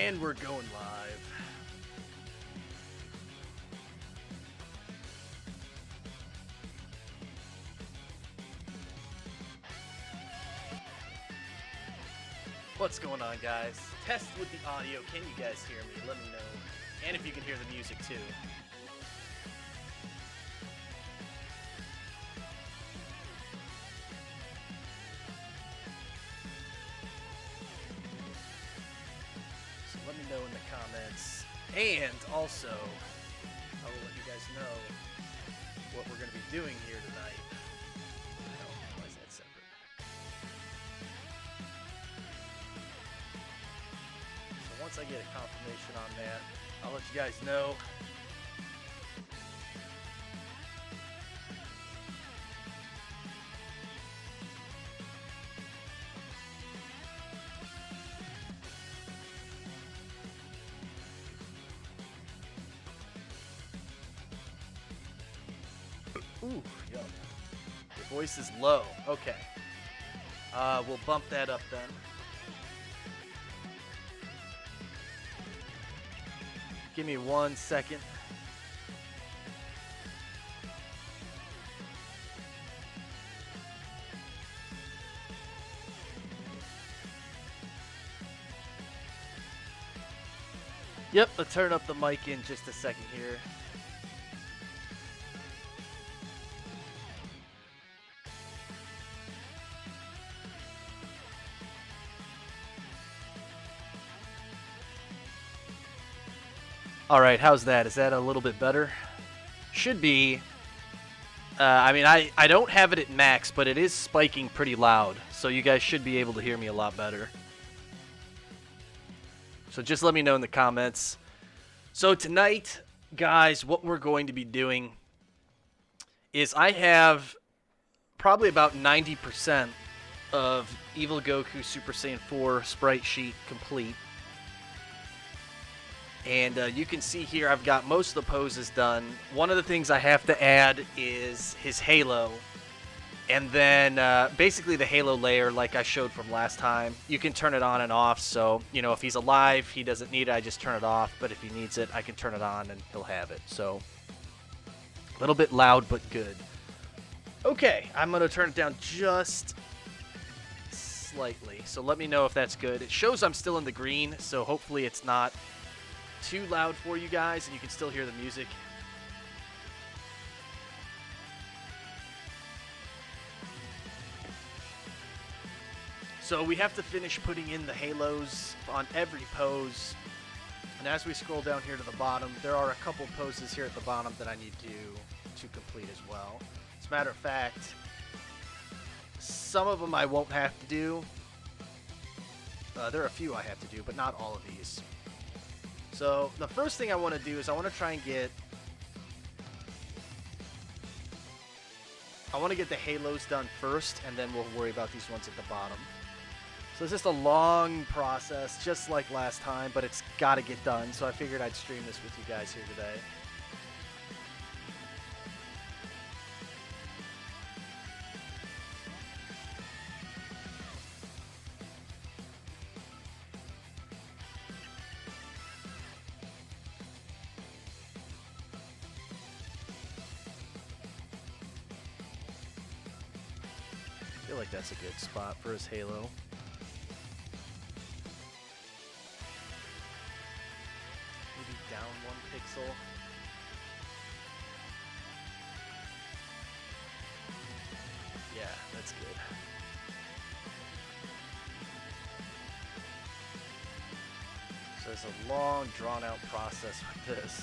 And we're going live. What's going on, guys? Test with the audio. Can you guys hear me? Let me know. And if you can hear the music too. So let me know in the comments. And also, I will let you guys know what we're going to be doing here tonight. Oh, why is that separate? So once I get a confirmation on that, I'll let you guys know. Ooh, yum. Your voice is low. Okay. We'll bump that up then. Give me 1 second. Yep, let's turn up the mic in just a second here. All right, how's that? Is that a little bit better? Should be. I mean, I don't have it at max, but it is spiking pretty loud, so you guys should be able to hear me a lot better. So just let me know in the comments. So tonight, guys, what we're going to be doing is I have probably about 90% of Evil Goku Super Saiyan 4 sprite sheet complete. And you can see here I've got most of the poses done. One of the things I have to add is his halo. And then basically the halo layer like I showed from last time. You can turn it on and off. So, you know, if he's alive, he doesn't need it, I just turn it off. But if he needs it, I can turn it on and he'll have it. So, a little bit loud but good. Okay, I'm going to turn it down just slightly. So let me know if that's good. It shows I'm still in the green, so hopefully it's not too loud for you guys and you can still hear the music. So we have to finish putting in the halos on every pose. And as we scroll down here to the bottom, there are a couple poses here at the bottom that I need to complete as well. As a matter of fact, some of them I won't have to do. There are a few I have to do, but not all of these. So the first thing I want to do is I want to try and get the halos done first, and then we'll worry about these ones at the bottom. So it's just a long process, just like last time, but it's got to get done. So I figured I'd stream this with you guys here today. I feel like that's a good spot for his halo. Maybe down 1 pixel. Yeah, that's good. So there's a long, drawn-out process with this.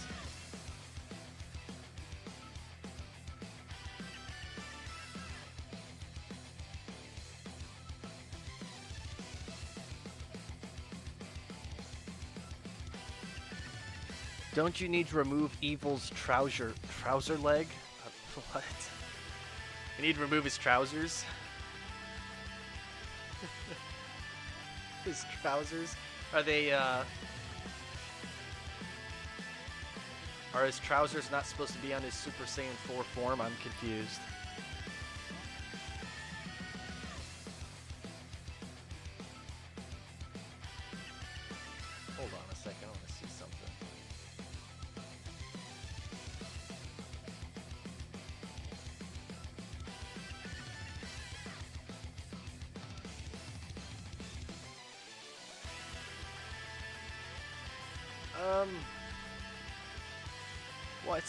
Don't you need to remove Evil's trouser leg? What? You need to remove his trousers? His trousers? Are they, are his trousers not supposed to be on his Super Saiyan 4 form? I'm confused. Hold on a second. What?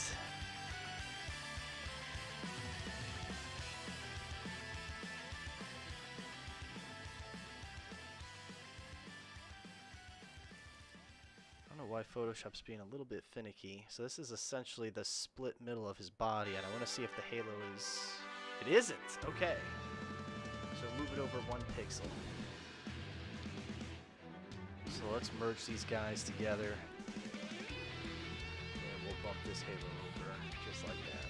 I don't know why Photoshop's being a little bit finicky. So this is essentially the split middle of his body, and I want to see if the halo is... It isn't! Okay. So move it over 1 pixel. So let's merge these guys together. And we'll bump this halo over, just like that.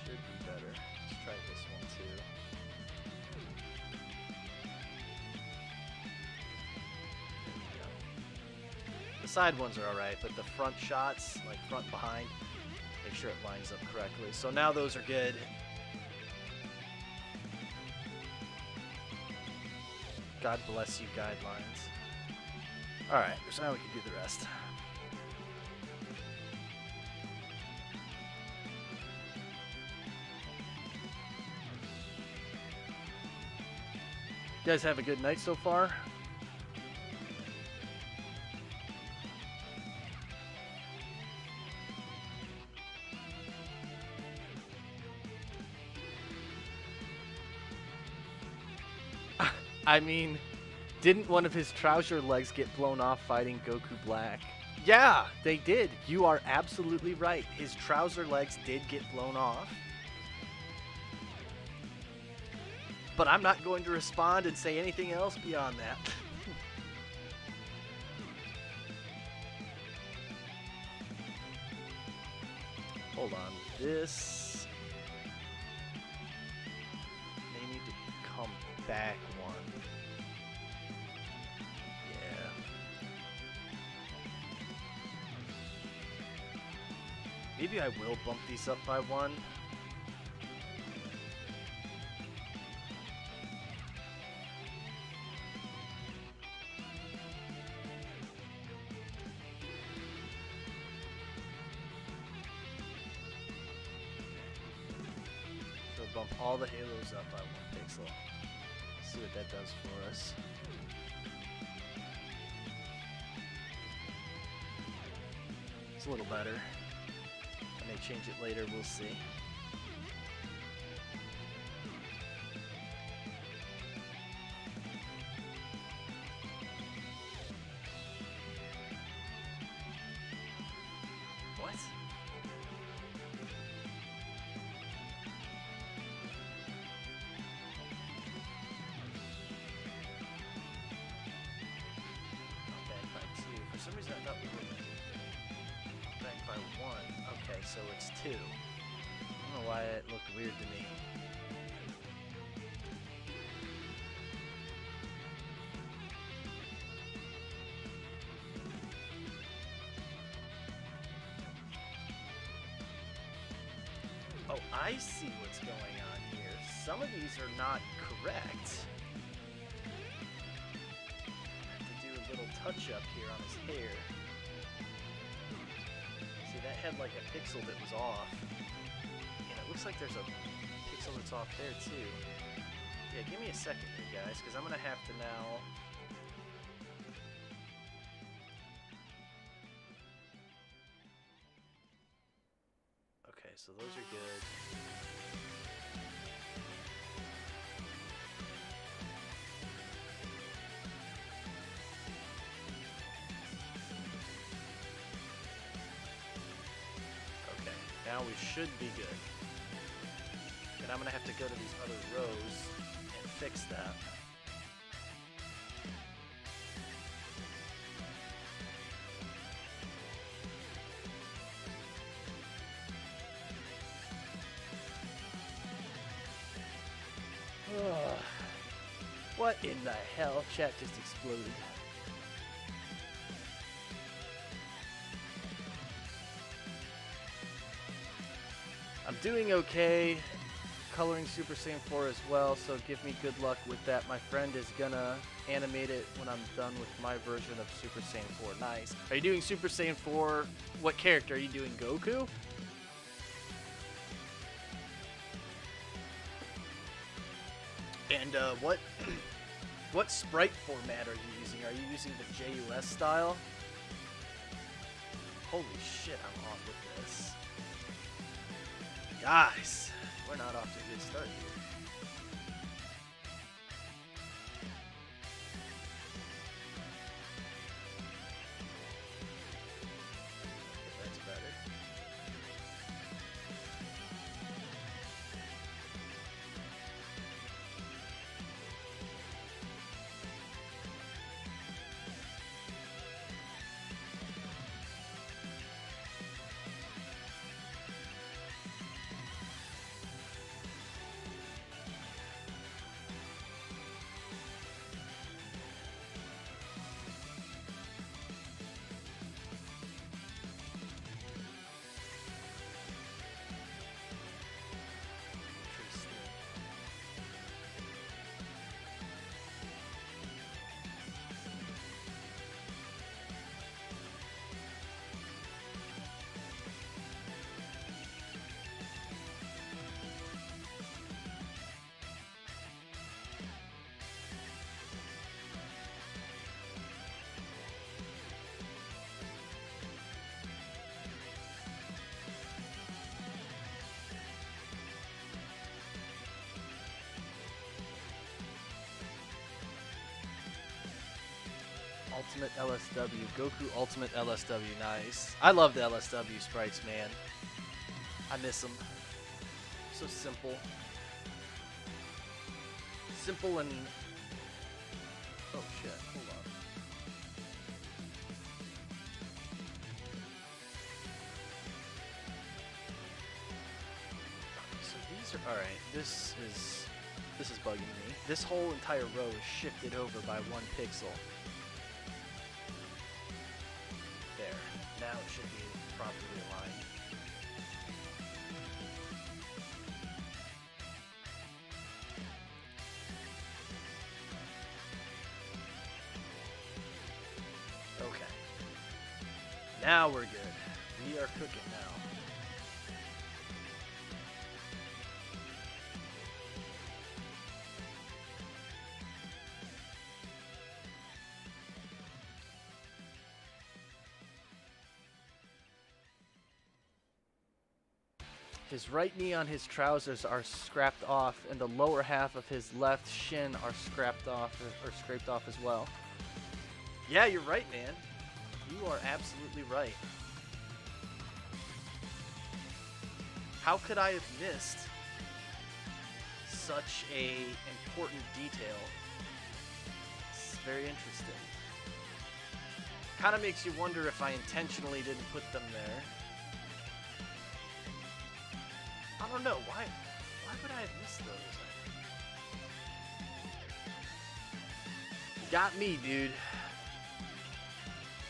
Should be better. Let's try this one too. The side ones are alright, but the front shots, like front behind, make sure it lines up correctly. So now those are good. God bless you, guidelines. Alright, so now we can do the rest. You guys have a good night so far? I mean, didn't one of his trouser legs get blown off fighting Goku Black? Yeah, they did. You are absolutely right. His trouser legs did get blown off. But I'm not going to respond and say anything else beyond that. Hold on. This may need to come back one. Yeah. Maybe I will bump these up by 1. Bump all the halos up by 1 pixel. See what that does for us. It's a little better. I may change it later, we'll see. What? For some reason I thought we were back by 1. Okay, so it's 2. I don't know why it looked weird to me. Oh, I see what's going on here. Some of these are not correct. Little touch up here on his hair. See, that had like a pixel that was off. And it looks like there's a pixel that's off there too. Yeah, give me a second here, guys, because I'm going to have to now... Okay, so those are good. Now we should be good. And I'm going to have to go to these other rows and fix that. Ugh. What in the hell? Chat just exploded. I'm doing okay, coloring Super Saiyan 4 as well, so give me good luck with that. My friend is gonna animate it when I'm done with my version of Super Saiyan 4. Nice. Are you doing Super Saiyan 4? What character? Are you doing Goku? And what What sprite format are you using? Are you using the JUS style? Holy shit, I'm off with this. Guys, we're not off to a good start here. That's better. Ultimate LSW. Goku Ultimate LSW. Nice. I love the LSW sprites, man. I miss them. So simple. Simple and... Oh shit, hold on. So these are... Alright, this is bugging me. This whole entire row is shifted over by 1 pixel. Now it should be properly aligned. Okay. Now we're good. We are cooking now. His right knee on his trousers are scrapped off, and the lower half of his left shin are scrapped off or scraped off as well. Yeah, you're right, man. You are absolutely right. How could I have missed such a important detail? It's very interesting. Kind of makes you wonder if I intentionally didn't put them there. I don't know, why would I have missed those? You got me, dude.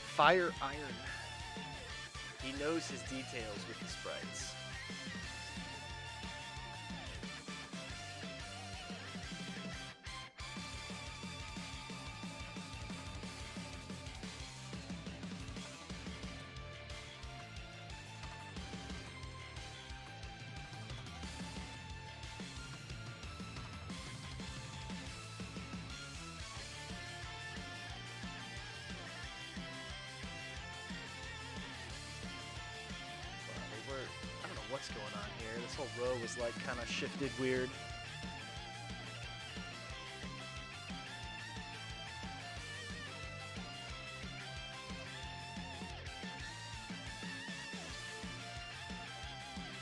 Fire Iron. He knows his details with the sprites. What's going on here? This whole row was like kind of shifted weird.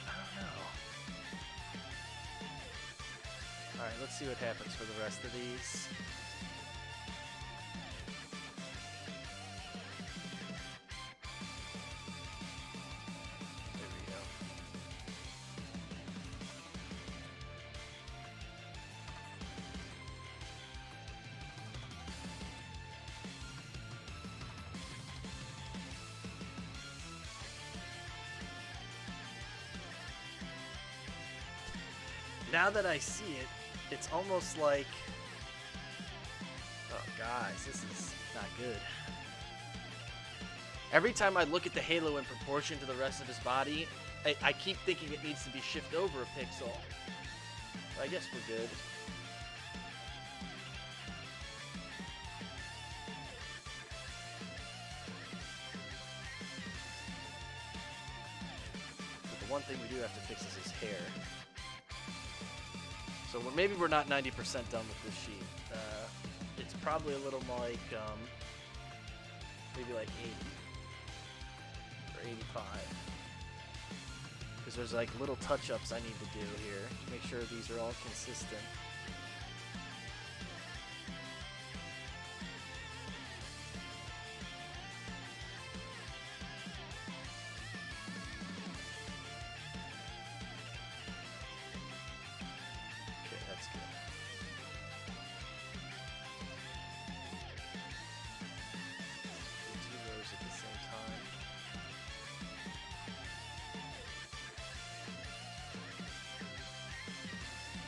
I don't know. Alright, let's see what happens for the rest of these. Now that I see it, it's almost like... Oh, guys, this is not good. Every time I look at the halo in proportion to the rest of his body, I keep thinking it needs to be shifted over a pixel. But I guess we're good. one thing we do have to fix is his hair. So maybe we're not 90% done with this sheet. It's probably a little like, maybe like 80 or 85. Because there's like little touch-ups I need to do here to make sure these are all consistent.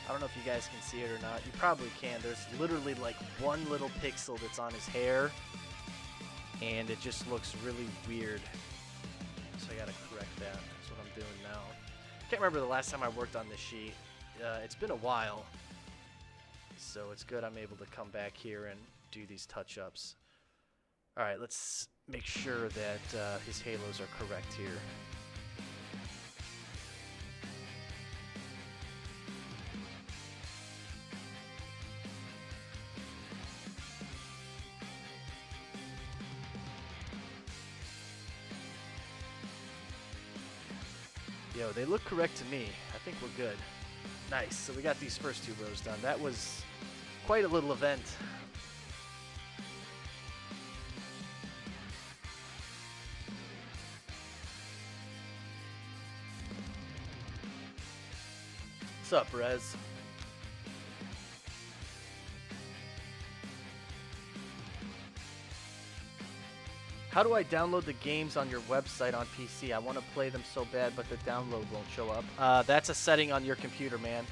I don't know if you guys can see it or not. You probably can. There's literally like one little pixel that's on his hair, and it just looks really weird. So I gotta correct that. That's what I'm doing now. Can't remember the last time I worked on this sheet. It's been a while, so it's good I'm able to come back here and do these touch-ups. All right, let's make sure that his halos are correct here. Yo, they look correct to me. I think we're good. Nice. So we got these first two rows done. That was quite a little event. What's up, Rez? How do I download the games on your website on PC? I want to play them so bad, but the download won't show up. That's a setting on your computer, man.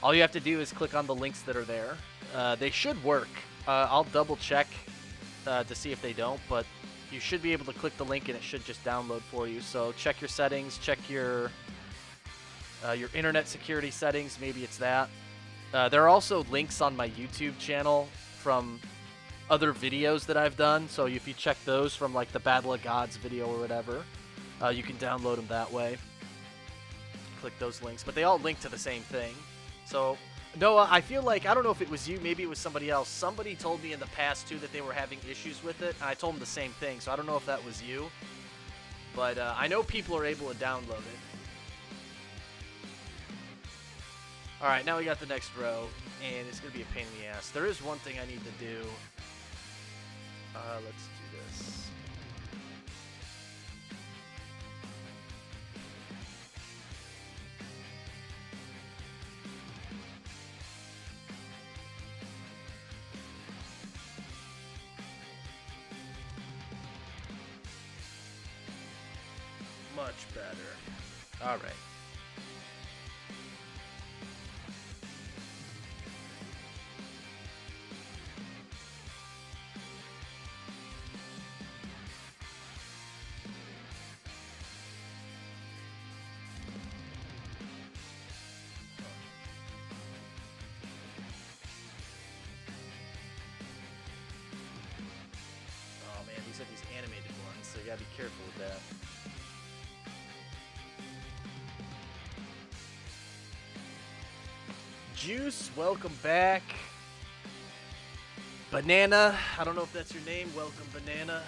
All you have to do is click on the links that are there. They should work. I'll double check to see if they don't, but you should be able to click the link and it should just download for you. So check your settings, check your internet security settings. Maybe it's that. There are also links on my YouTube channel from other videos that I've done, so if you check those from like the Battle of Gods video or whatever, you can download them that way. Click those links, but they all link to the same thing. So Noah, I feel like, I don't know if it was you, maybe it was somebody else. Somebody told me in the past too that they were having issues with it, and I told them the same thing, so I don't know if that was you, but I know people are able to download it. Alright, now we got the next row, and it's going to be a pain in the ass. There is one thing I need to do. Let's do this. Much better. All right. These animated ones, so you gotta be careful with that. Juice, welcome back. Banana, I don't know if that's your name. Welcome, Banana.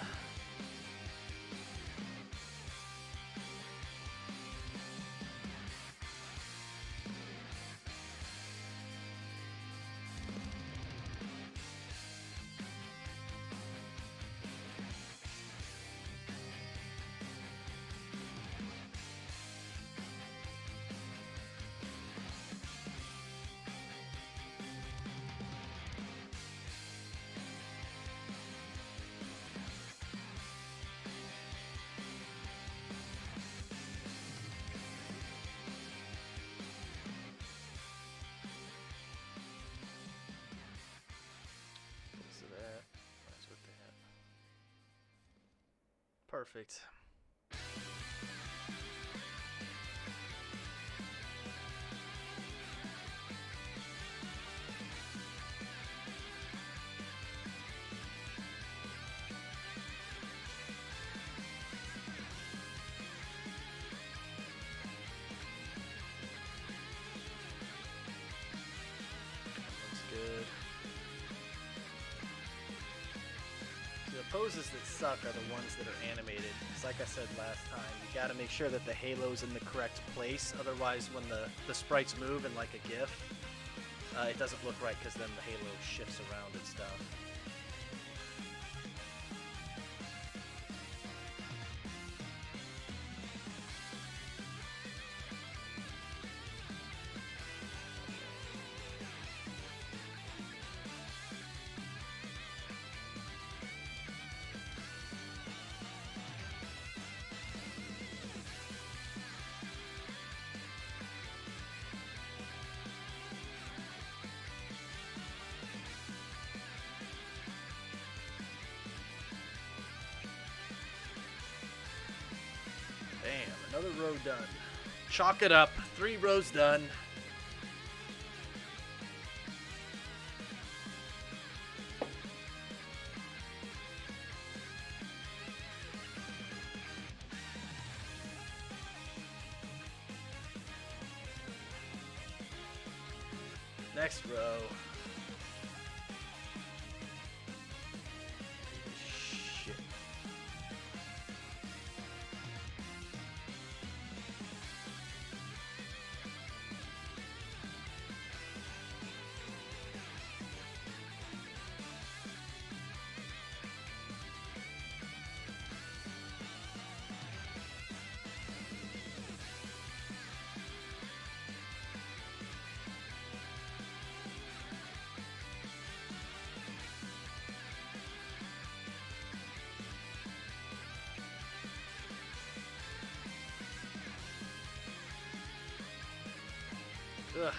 Perfect. poses that suck are the ones that are animated. Because like I said last time, you gotta make sure that the halo's in the correct place. Otherwise, when the sprites move in like a GIF, it doesn't look right because then the halo shifts around and stuff. Bam, another row done. Chalk it up, 3 rows done. Next row. Shit. Ugh.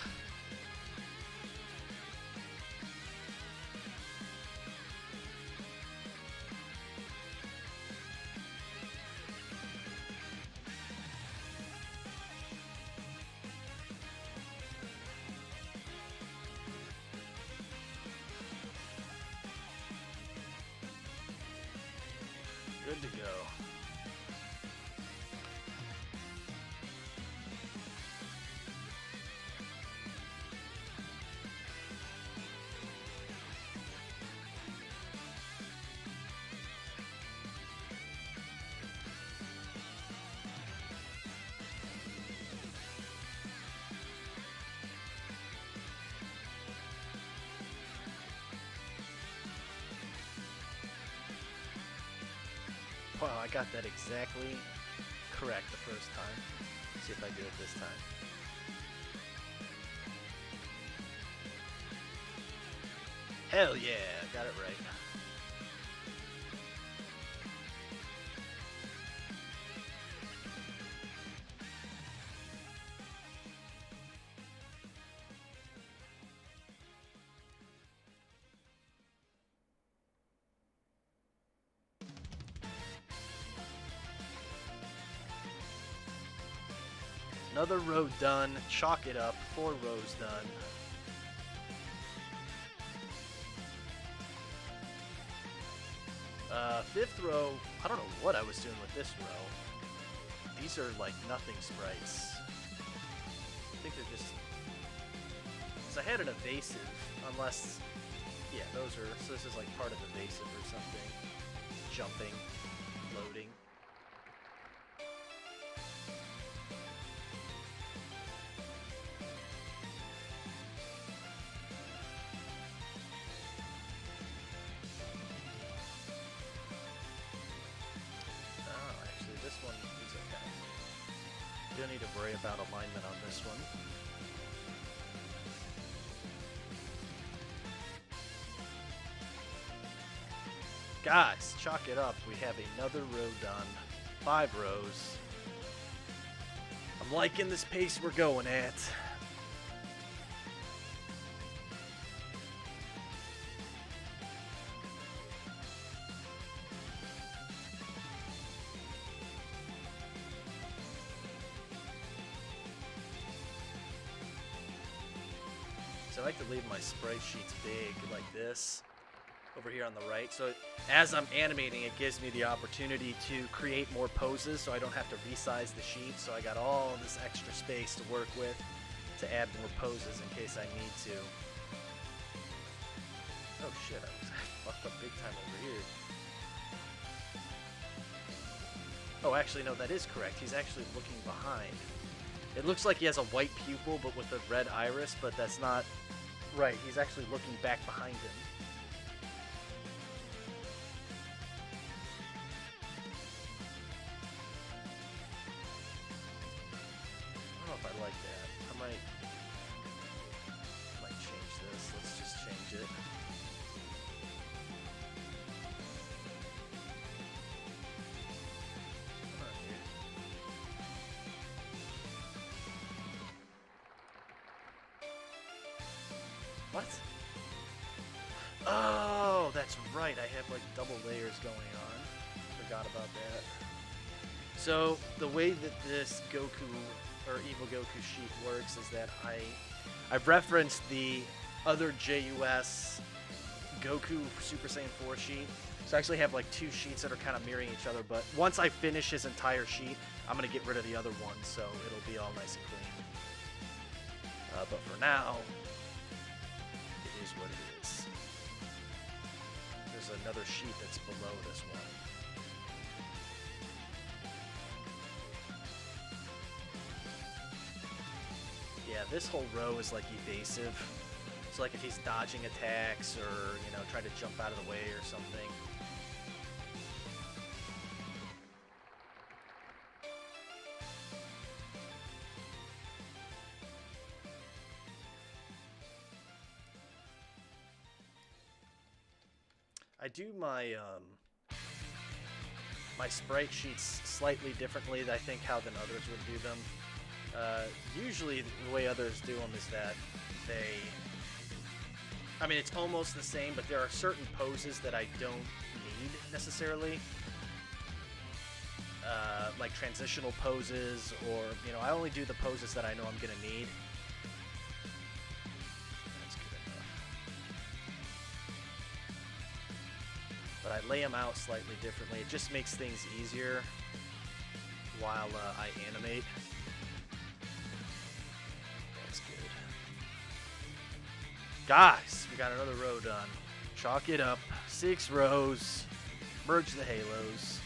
Good to go. Wow, I got that exactly correct the first time. Let's see if I do it this time. Hell yeah, got it right. Another row done. Chalk it up. 4 rows done. Fifth row, I don't know what I was doing with this row. These are like nothing sprites. I think they're just... Because I had an evasive, unless... Yeah, those are... So this is like part of evasive or something. Jumping. Loading. Don't need to worry about alignment on this one. Guys, chalk it up. We have another row done. 5 rows. I'm liking this pace we're going at. So I like to leave my sprite sheets big like this over here on the right. So as I'm animating, it gives me the opportunity to create more poses so I don't have to resize the sheet. So I got all this extra space to work with to add more poses in case I need to. Oh shit, I fucked up big time over here. Oh, actually, no, that is correct. He's actually looking behind. It looks like he has a white pupil, but with a red iris, but that's not right. He's actually looking back behind him. I don't know if I like that. I might change this. Let's just change it. What? Oh, that's right. I have like double layers going on. Forgot about that. So the way that this Goku or Evil Goku sheet works is that I've referenced the other JUS Goku Super Saiyan 4 sheet. So I actually have like two sheets that are kind of mirroring each other. But once I finish his entire sheet, I'm gonna get rid of the other one, so it'll be all nice and clean. But for now, is what it is. There's another sheet that's below this one. Yeah, this whole row is like evasive. So like if he's dodging attacks or, you know, trying to jump out of the way or something. I do my my sprite sheets slightly differently, I think, how than others would do them. Usually the way others do them is that I mean, it's almost the same, but there are certain poses that I don't need necessarily. Like transitional poses, or, you know, I only do the poses that I know I'm going to need. But I lay them out slightly differently. It just makes things easier while I animate. That's good. Guys, we got another row done. Chalk it up. 6 rows. Merge the halos.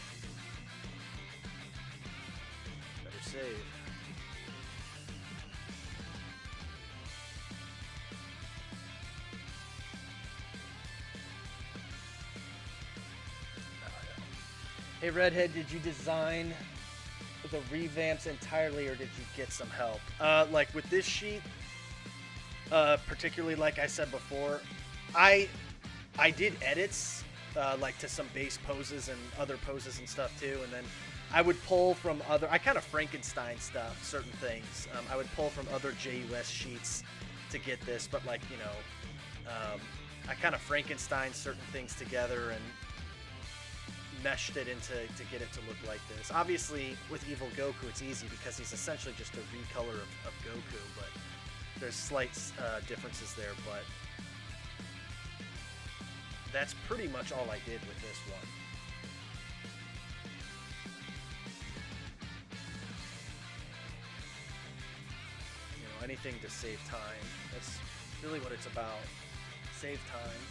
Better save. Hey Redhead, did you design the revamps entirely, or did you get some help? Like with this sheet, particularly like I said before, I did edits like to some base poses and other poses and stuff too, and then I would pull from other. I kind of Frankenstein stuff, certain things. I would pull from other JUS sheets to get this, but like, you know, I kind of Frankenstein certain things together and meshed it into to get it to look like this. Obviously, with Evil Goku, it's easy because he's essentially just a recolor of Goku, but there's slight differences there, but that's pretty much all I did with this one. You know, anything to save time. That's really what it's about. Save time.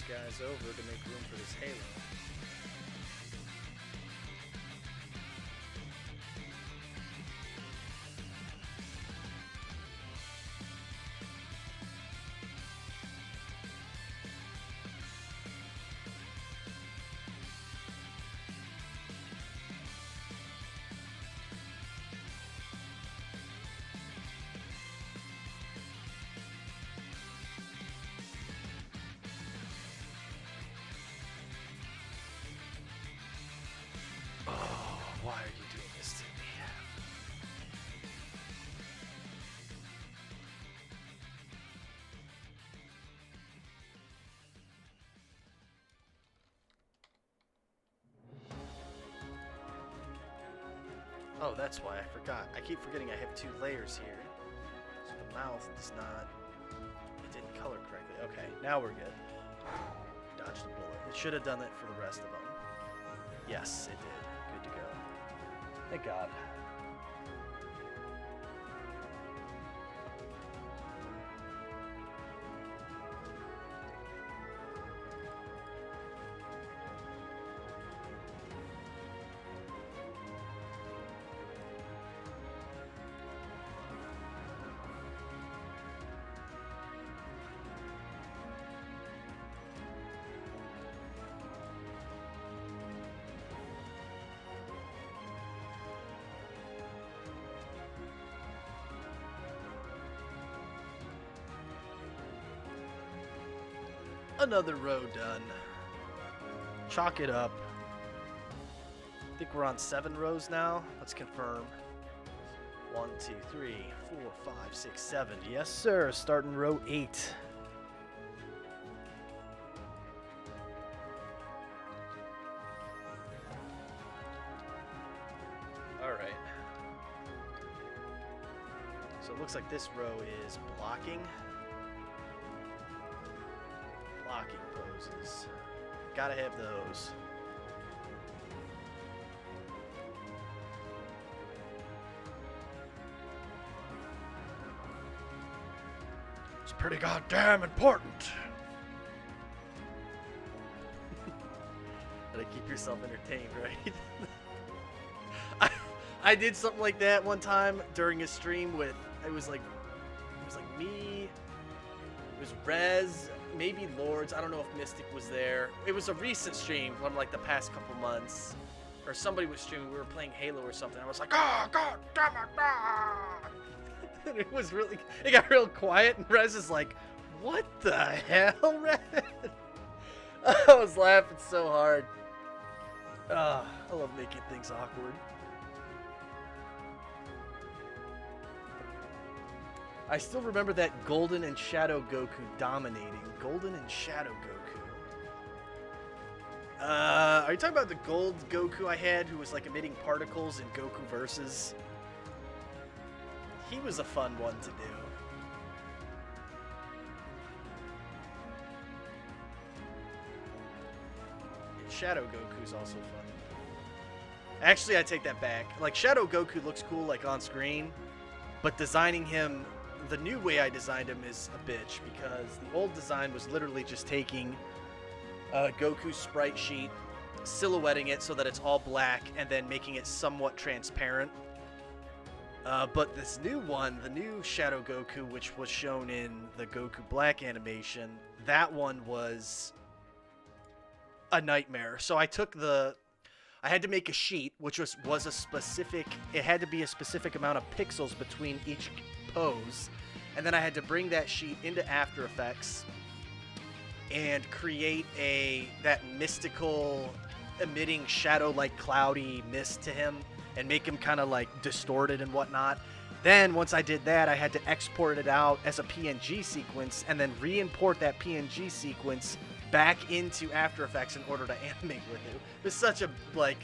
Guys over to make room for this halo. Oh, that's why I forgot. I keep forgetting I have 2 layers here. So the mouth does not... It didn't color correctly. Okay, now we're good. Dodged the bullet. It should have done it for the rest of them. Yes, it did. Good to go. Thank God. Another row done. Chalk it up. I think we're on 7 rows now. Let's confirm. 1, 2, 3, 4, 5, 6, 7. Yes, sir. Starting row 8. All right. So it looks like this row is blocking. Blocking poses. Gotta have those. It's pretty goddamn important. Gotta keep yourself entertained, right? I did something like that one time during a stream with it was like me, it was Rez, maybe Lords, I don't know if Mystic was there. It was a recent stream from like the past couple months. Or somebody was streaming, we were playing Halo or something. I was like, oh god damn it, ah! And it was really, it got real quiet and Rez is like, what the hell, Red? I was laughing so hard. I love making things awkward. I still remember that Golden and Shadow Goku dominating. Golden and Shadow Goku. Are you talking about the gold Goku I had who was like emitting particles in Goku Versus? He was a fun one to do. Shadow Goku's also fun. Actually, I take that back. Like, Shadow Goku looks cool like on screen, but designing him the new way I designed him is a bitch, because the old design was literally just taking Goku's sprite sheet, silhouetting it so that it's all black, and then making it somewhat transparent. But this new one, the new Shadow Goku, which was shown in the Goku Black animation, that one was a nightmare. So I had to make a sheet, which was a specific, it had to be a specific amount of pixels between each pose, and then I had to bring that sheet into After Effects and create that mystical emitting shadow like cloudy mist to him and make him kind of like distorted and whatnot. Then once I did that, I had to export it out as a PNG sequence and then re-import that PNG sequence back into After Effects in order to animate with it. It was such a like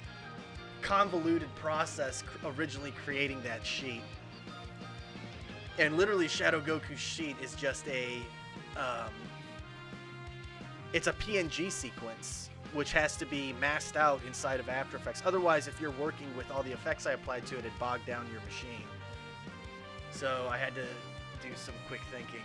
convoluted process originally creating that sheet. And literally Shadow Goku's sheet is just it's a PNG sequence, which has to be masked out inside of After Effects. Otherwise, if you're working with all the effects I applied to it, it'd bog down your machine. So I had to do some quick thinking.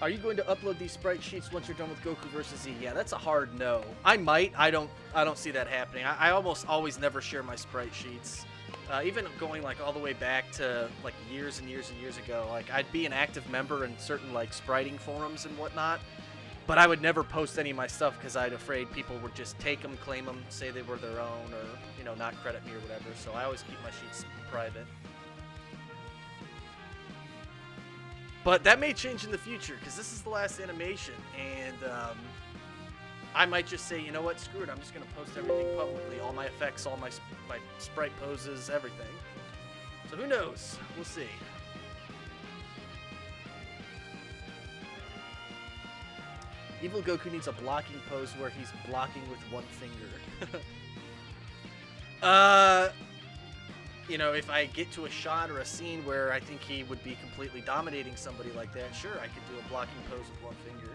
Are you going to upload these sprite sheets once you're done with Goku vs. Z? Yeah, that's a hard no. I might. I don't see that happening. I almost always never share my sprite sheets. Even going like all the way back to like years and years and years ago. Like I'd be an active member in certain like spriting forums and whatnot, but I would never post any of my stuff because I'd afraid people would just take them, claim them, say they were their own, or not credit me or whatever. So I always keep my sheets private. But that may change in the future, because this is the last animation, and I might just say, you know what, screw it, I'm just going to post everything publicly. All my effects, all my sprite poses, everything. So who knows? We'll see. Evil Goku needs a blocking pose where he's blocking with one finger. You know, if I get to a shot or a scene where I think he would be completely dominating somebody like that, sure, I could do a blocking pose with one finger.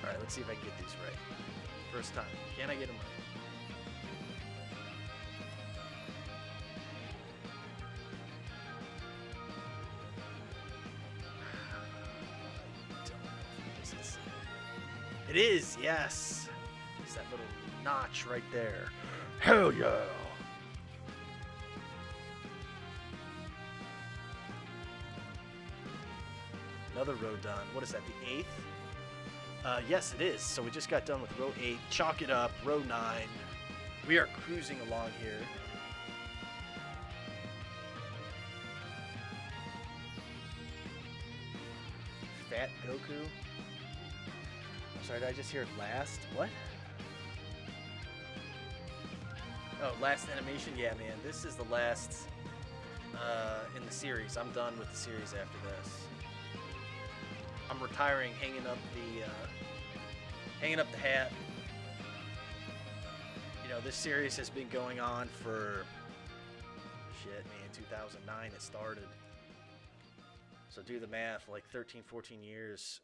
Alright, let's see if I can get these right. First time. Can I get them right? It is, yes. It's that little notch right there. Hell yeah. Another row done. What is that, the 8th? Yes, it is. So we just got done with row 8. Chalk it up, row 9. We are cruising along here. Fat Goku. Sorry, did I just hear last? What? Oh, last animation? Yeah, man. This is the last in the series. I'm done with the series after this. I'm retiring, hanging up the hat. You know, this series has been going on for shit, man. 2009 it started. So do the math, like 13, 14 years.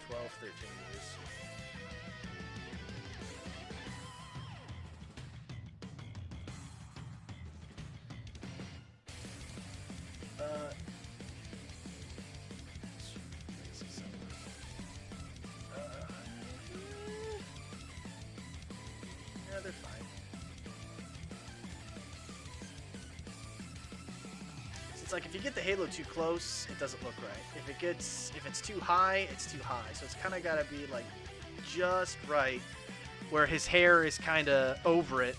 12, 13 years. Yeah, they're fine. It's like if you get the halo too close, it doesn't look right. If it's too high, it's too high. So it's kind of got to be like just right, where his hair is kind of over it,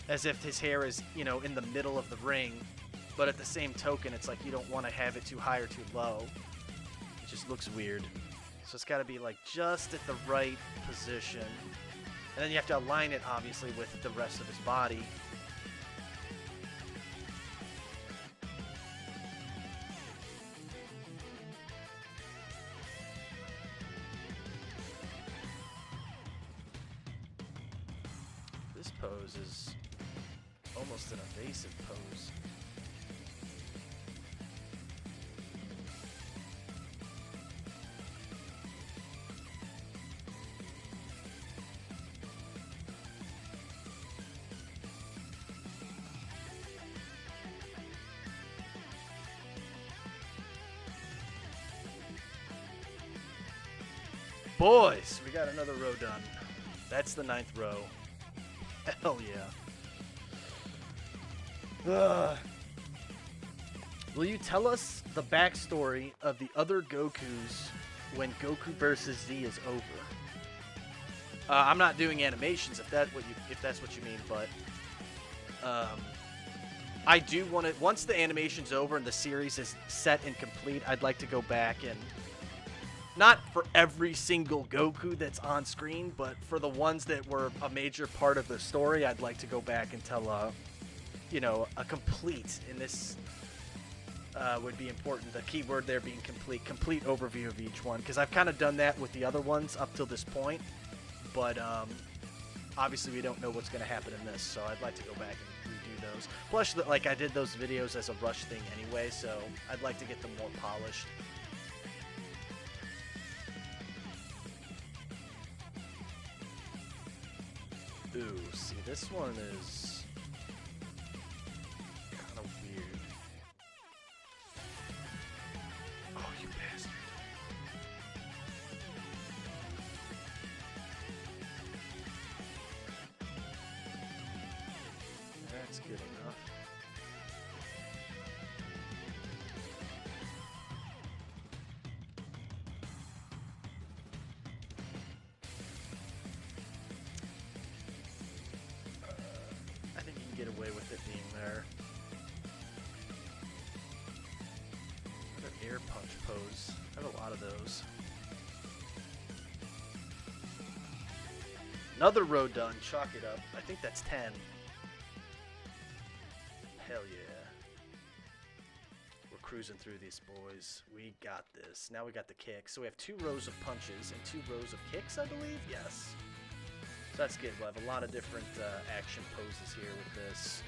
as if his hair is, you know, in the middle of the ring. But at the same token, it's like you don't want to have it too high or too low. It just looks weird. So it's got to be like just at the right position. And then you have to align it, obviously, with the rest of his body. This pose is almost an evasive pose. Boys, we got another row done. That's the 9th row. Hell yeah. Will you tell us the backstory of the other Gokus when Goku vs. Z is over? I'm not doing animations if that's what you mean, but I do want to. Once the animation's over and the series is set and complete, I'd like to go back and. Not for every single Goku that's on screen, but for the ones that were a major part of the story, I'd like to go back and tell, you know, a complete, and this would be important, the key word there being complete overview of each one, because I've kind of done that with the other ones up till this point, but obviously we don't know what's going to happen in this, so I'd like to go back and redo those. Plus, like, I did those videos as a rush thing anyway, so I'd like to get them more polished. Ooh, see, this one is kind of weird. Oh, you bastard. That's good enough. Get away with it being there. air punch pose. I have a lot of those. Another row done. Chalk it up. I think that's 10. Hell yeah. We're cruising through these, boys. We got this. Now we got the kicks. So we have 2 rows of punches and 2 rows of kicks, I believe? Yes. So that's good. We'll have a lot of different action poses here with this.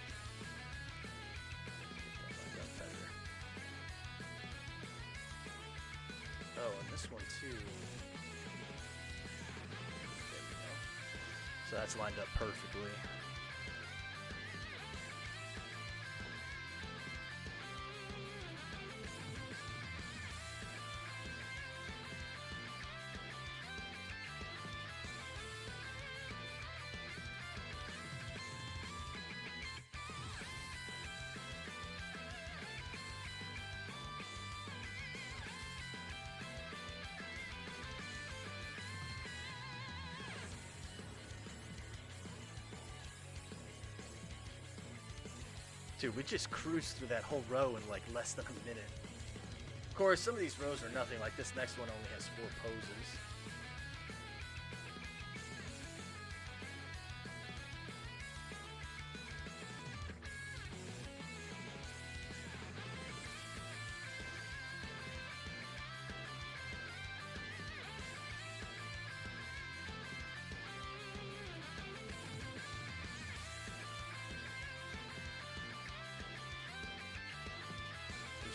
Oh, and this one too. There we go. So that's lined up perfectly. Dude, we just cruised through that whole row in like less than a minute. Of course, some of these rows are nothing. Like this next one only has 4 poses.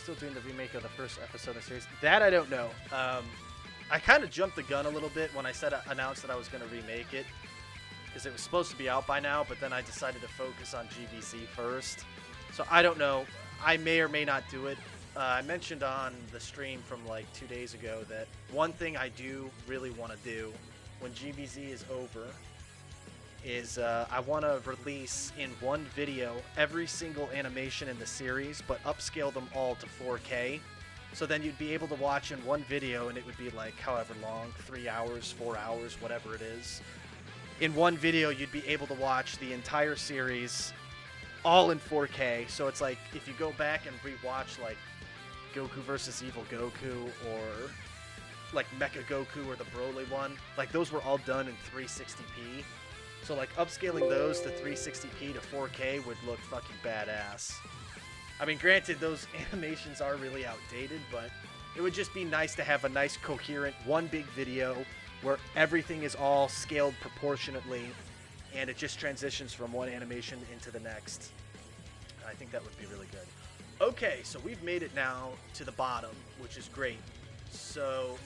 Still doing the remake of the first episode of the series. That I don't know. I kind of jumped the gun a little bit when I announced that I was going to remake it, because it was supposed to be out by now, but then I decided to focus on GVZ first. So I don't know. I may or may not do it. I mentioned on the stream from like 2 days ago that one thing I do really want to do when GVZ is over is I want to release in one video every single animation in the series, but upscale them all to 4K. So then you'd be able to watch in one video, and it would be like however long, 3 hours, 4 hours, whatever it is. In one video, you'd be able to watch the entire series all in 4K. So it's like if you go back and rewatch like Goku vs. Evil Goku or like Mecha Goku or the Broly one, like those were all done in 360p. So like upscaling those to 360p to 4K would look fucking badass. I mean, granted, those animations are really outdated, but it would just be nice to have a nice coherent one big video where everything is all scaled proportionately and it just transitions from one animation into the next. I think that would be really good. Okay, so we've made it now to the bottom, which is great. So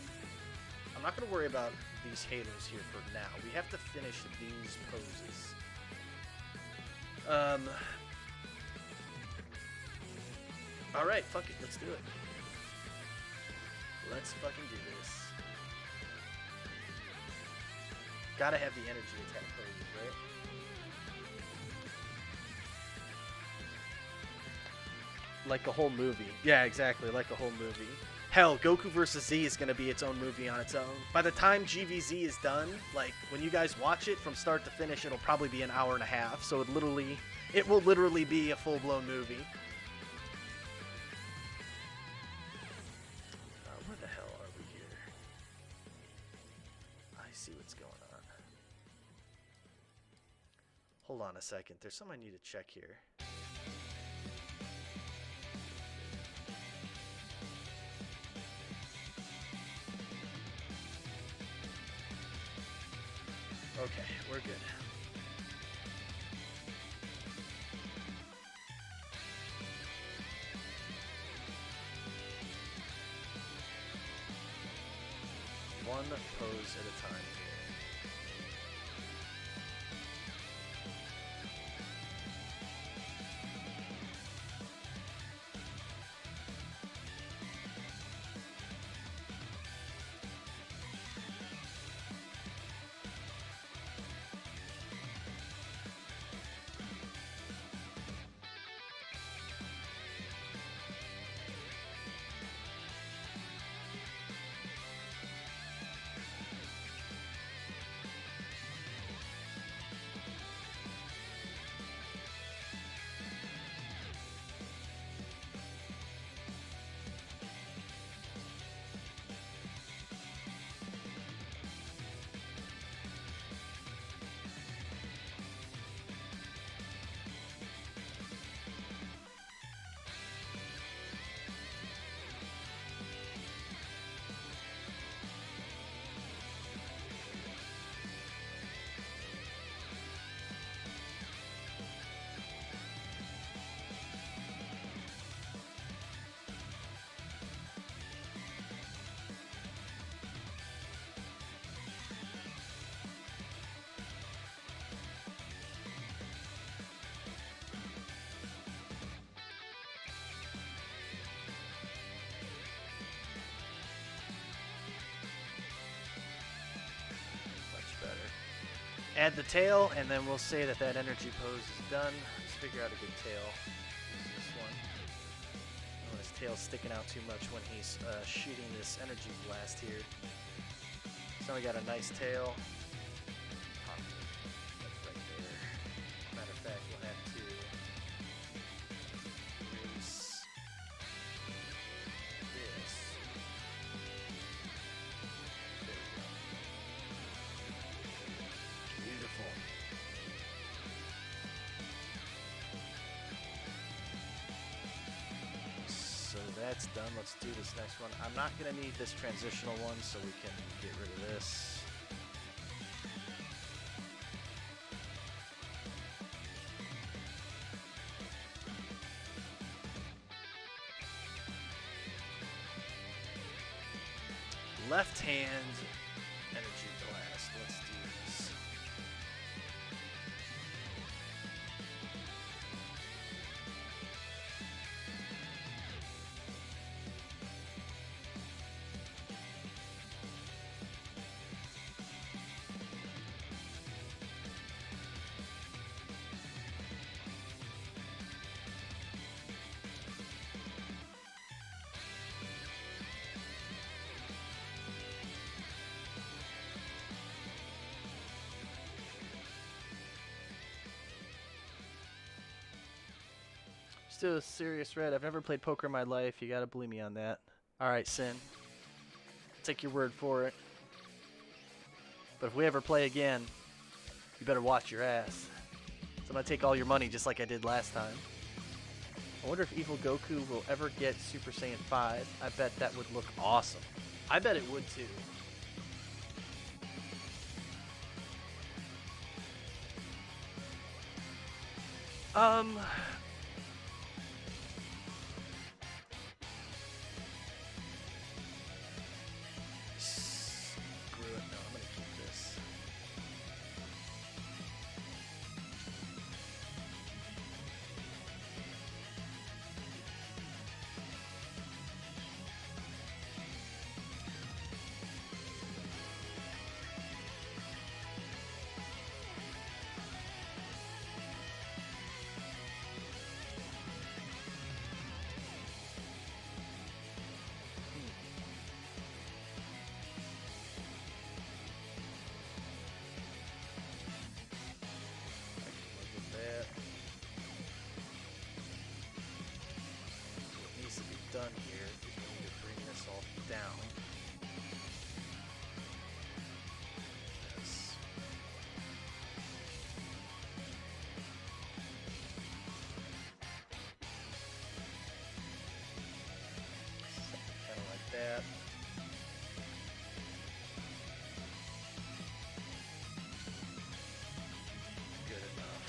I'm not going to worry about these halos here for now. We have to finish these poses. Alright, fuck it, let's do it. Let's fucking do this. Gotta have the energy attack poses, right? Like a whole movie. Yeah, exactly, like a whole movie. Hell, Goku vs. Z is going to be its own movie on its own. By the time GVZ is done, like, when you guys watch it from start to finish, it'll probably be an hour and a half. So it will literally be a full-blown movie. Where the hell are we here? I see what's going on. Hold on a second. There's something I need to check here. Okay, we're good. One pose at a time here. add the tail, and then we'll say that that energy pose is done. Let's figure out a good tail. Use this one. Oh, his tail's sticking out too much when he's shooting this energy blast here. So we got a nice tail. Pop it right there. Matter of fact, we'll have to release this. There we go. Beautiful. So that's done. Let's do this next one. I'm not going to need this transitional one, so we can get rid of this. Left hand energy blast. Let's do this. Still a serious red. I've never played poker in my life. You gotta believe me on that. Alright, Sin. Take your word for it. But if we ever play again, you better watch your ass. So I'm gonna take all your money just like I did last time. I wonder if Evil Goku will ever get Super Saiyan 5. I bet that would look awesome. I bet it would too. Screw it. No, I'm gonna keep this. Done here is we need to bring this all down. Yes. Kind of like that. Good enough.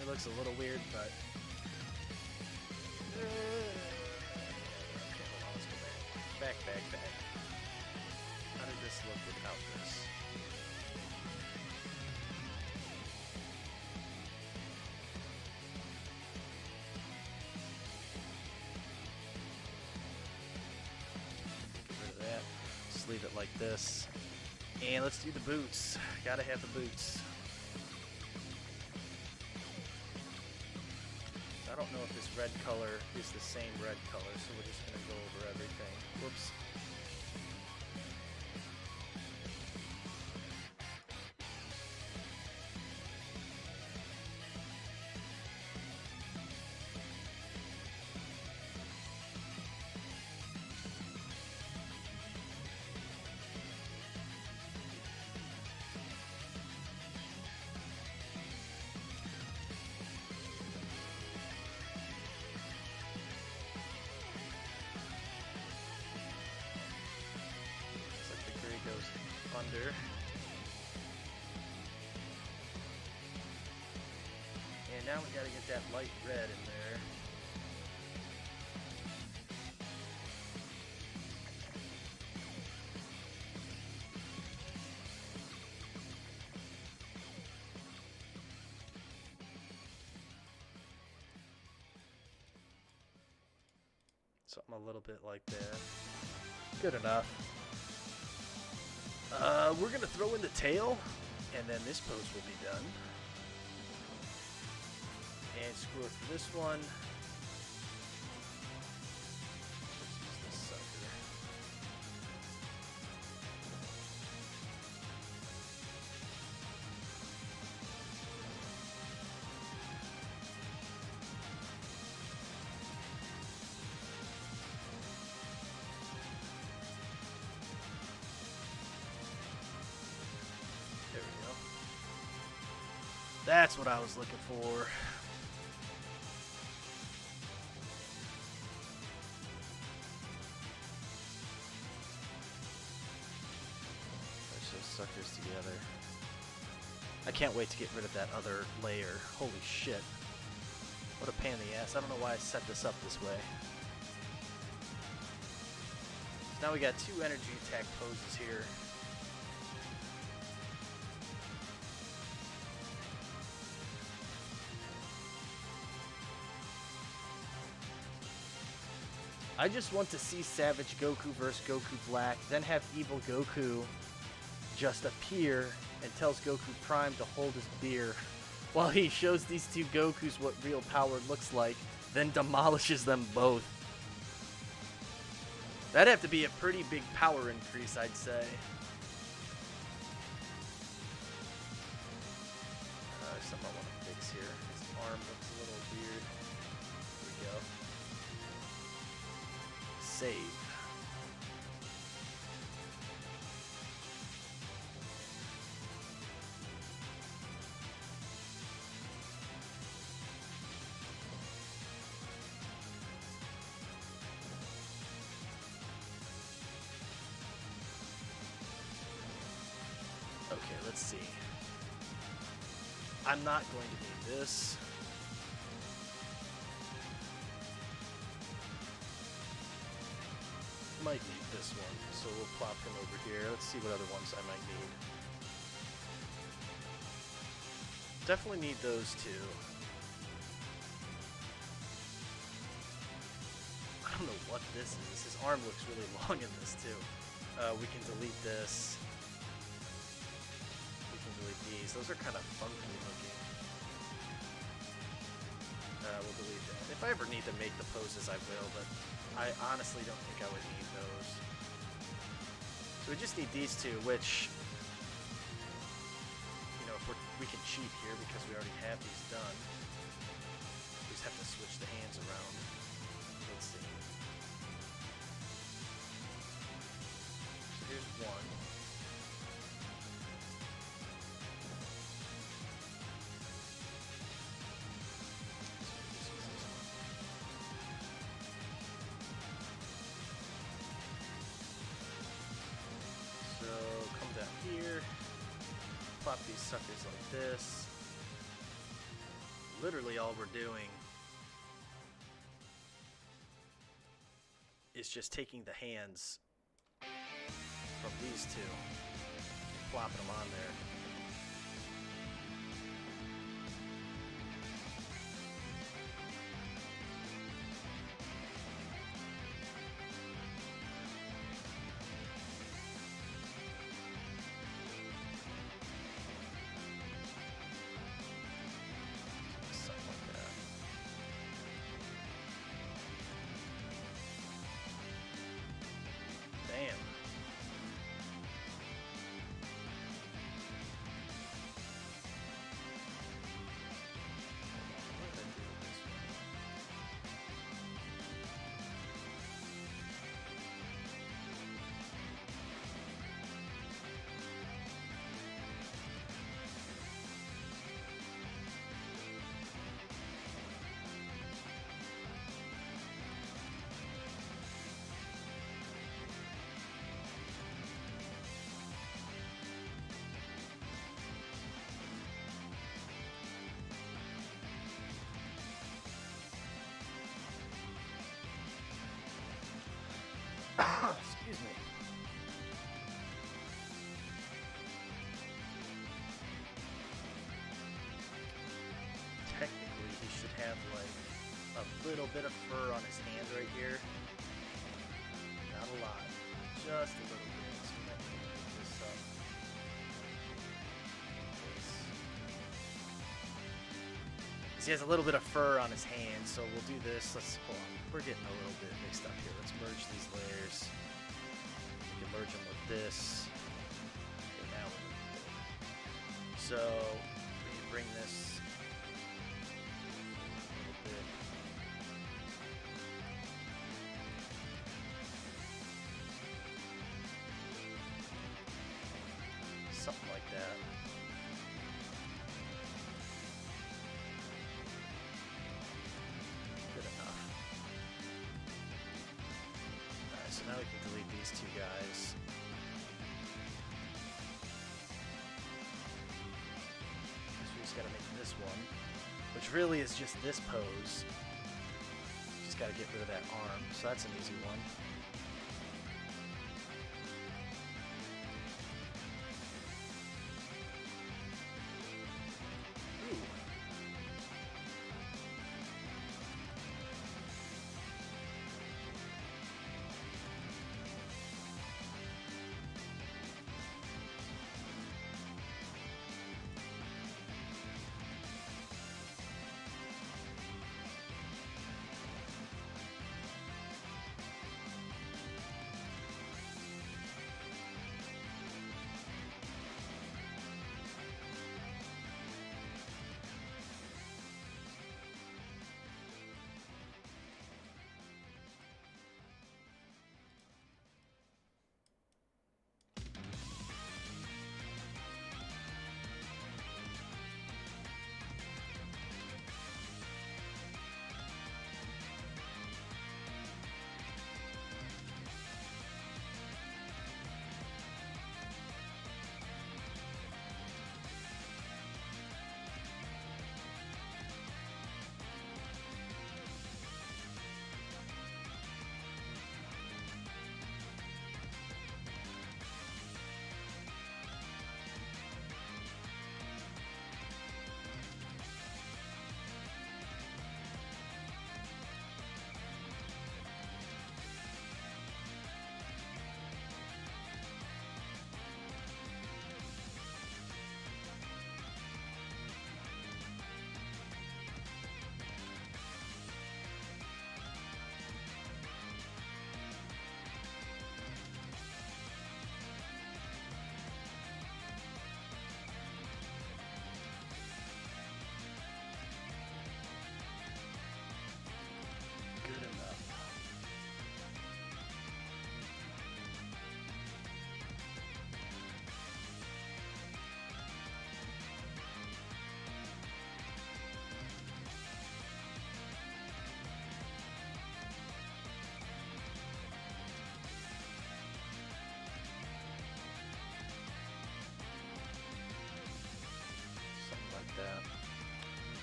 It looks a little weird, but okay, hold on, let's go back. Back. How did this look without this? Get rid of that. Just leave it like this. And let's do the boots. Gotta have the boots. I don't know if this red color is the same red color, so we're just going to go over everything. Whoops. Under. And now we gotta get that light red in there. Something a little bit like that. Good enough. We're gonna throw in the tail, and then this pose will be done. And screw it for this one. Let's use this sucker. There we go. That's what I was looking for. Suckers together. I can't wait to get rid of that other layer. Holy shit. What a pain in the ass. I don't know why I set this up this way. So now we got two energy attack poses here. I just want to see Savage Goku versus Goku Black, then have Evil Goku just appear and tells Goku Prime to hold his beer while he shows these two Gokus what real power looks like, then demolishes them both. That'd have to be a pretty big power increase, I'd say. There's something I want to fix here. His arm looks a little weird. Here we go. Save. Okay, let's see. I'm not going to need this. Might need this one, so we'll plop him over here. Let's see what other ones I might need. Definitely need those two. I don't know what this is. His arm looks really long in this too. We can delete this. We can delete these. Those are kind of funky looking. We'll delete that. If I ever need to make the poses, I will, but I honestly don't think I would need those. So we just need these two, which, you know, if we can cheat here because we already have these done. We just have to switch the hands around. Let's see. So here's one. Plop these suckers like this. Literally all we're doing is just taking the hands from these two, plopping them on there. Excuse me. Technically, he should have like a little bit of fur on his hand right here. Not a lot, just a little bit. So we might need to pick this up. He has a little bit of fur on his hand, so we'll do this. Let's hold on. We're getting a little bit mixed up here. Let's merge these layers. We can merge them with this. Okay, now we're good. So we can bring this a little bit. Something like that. So now we can delete these two guys. So we just gotta make this one, which really is just this pose. Just gotta get rid of that arm, so that's an easy one.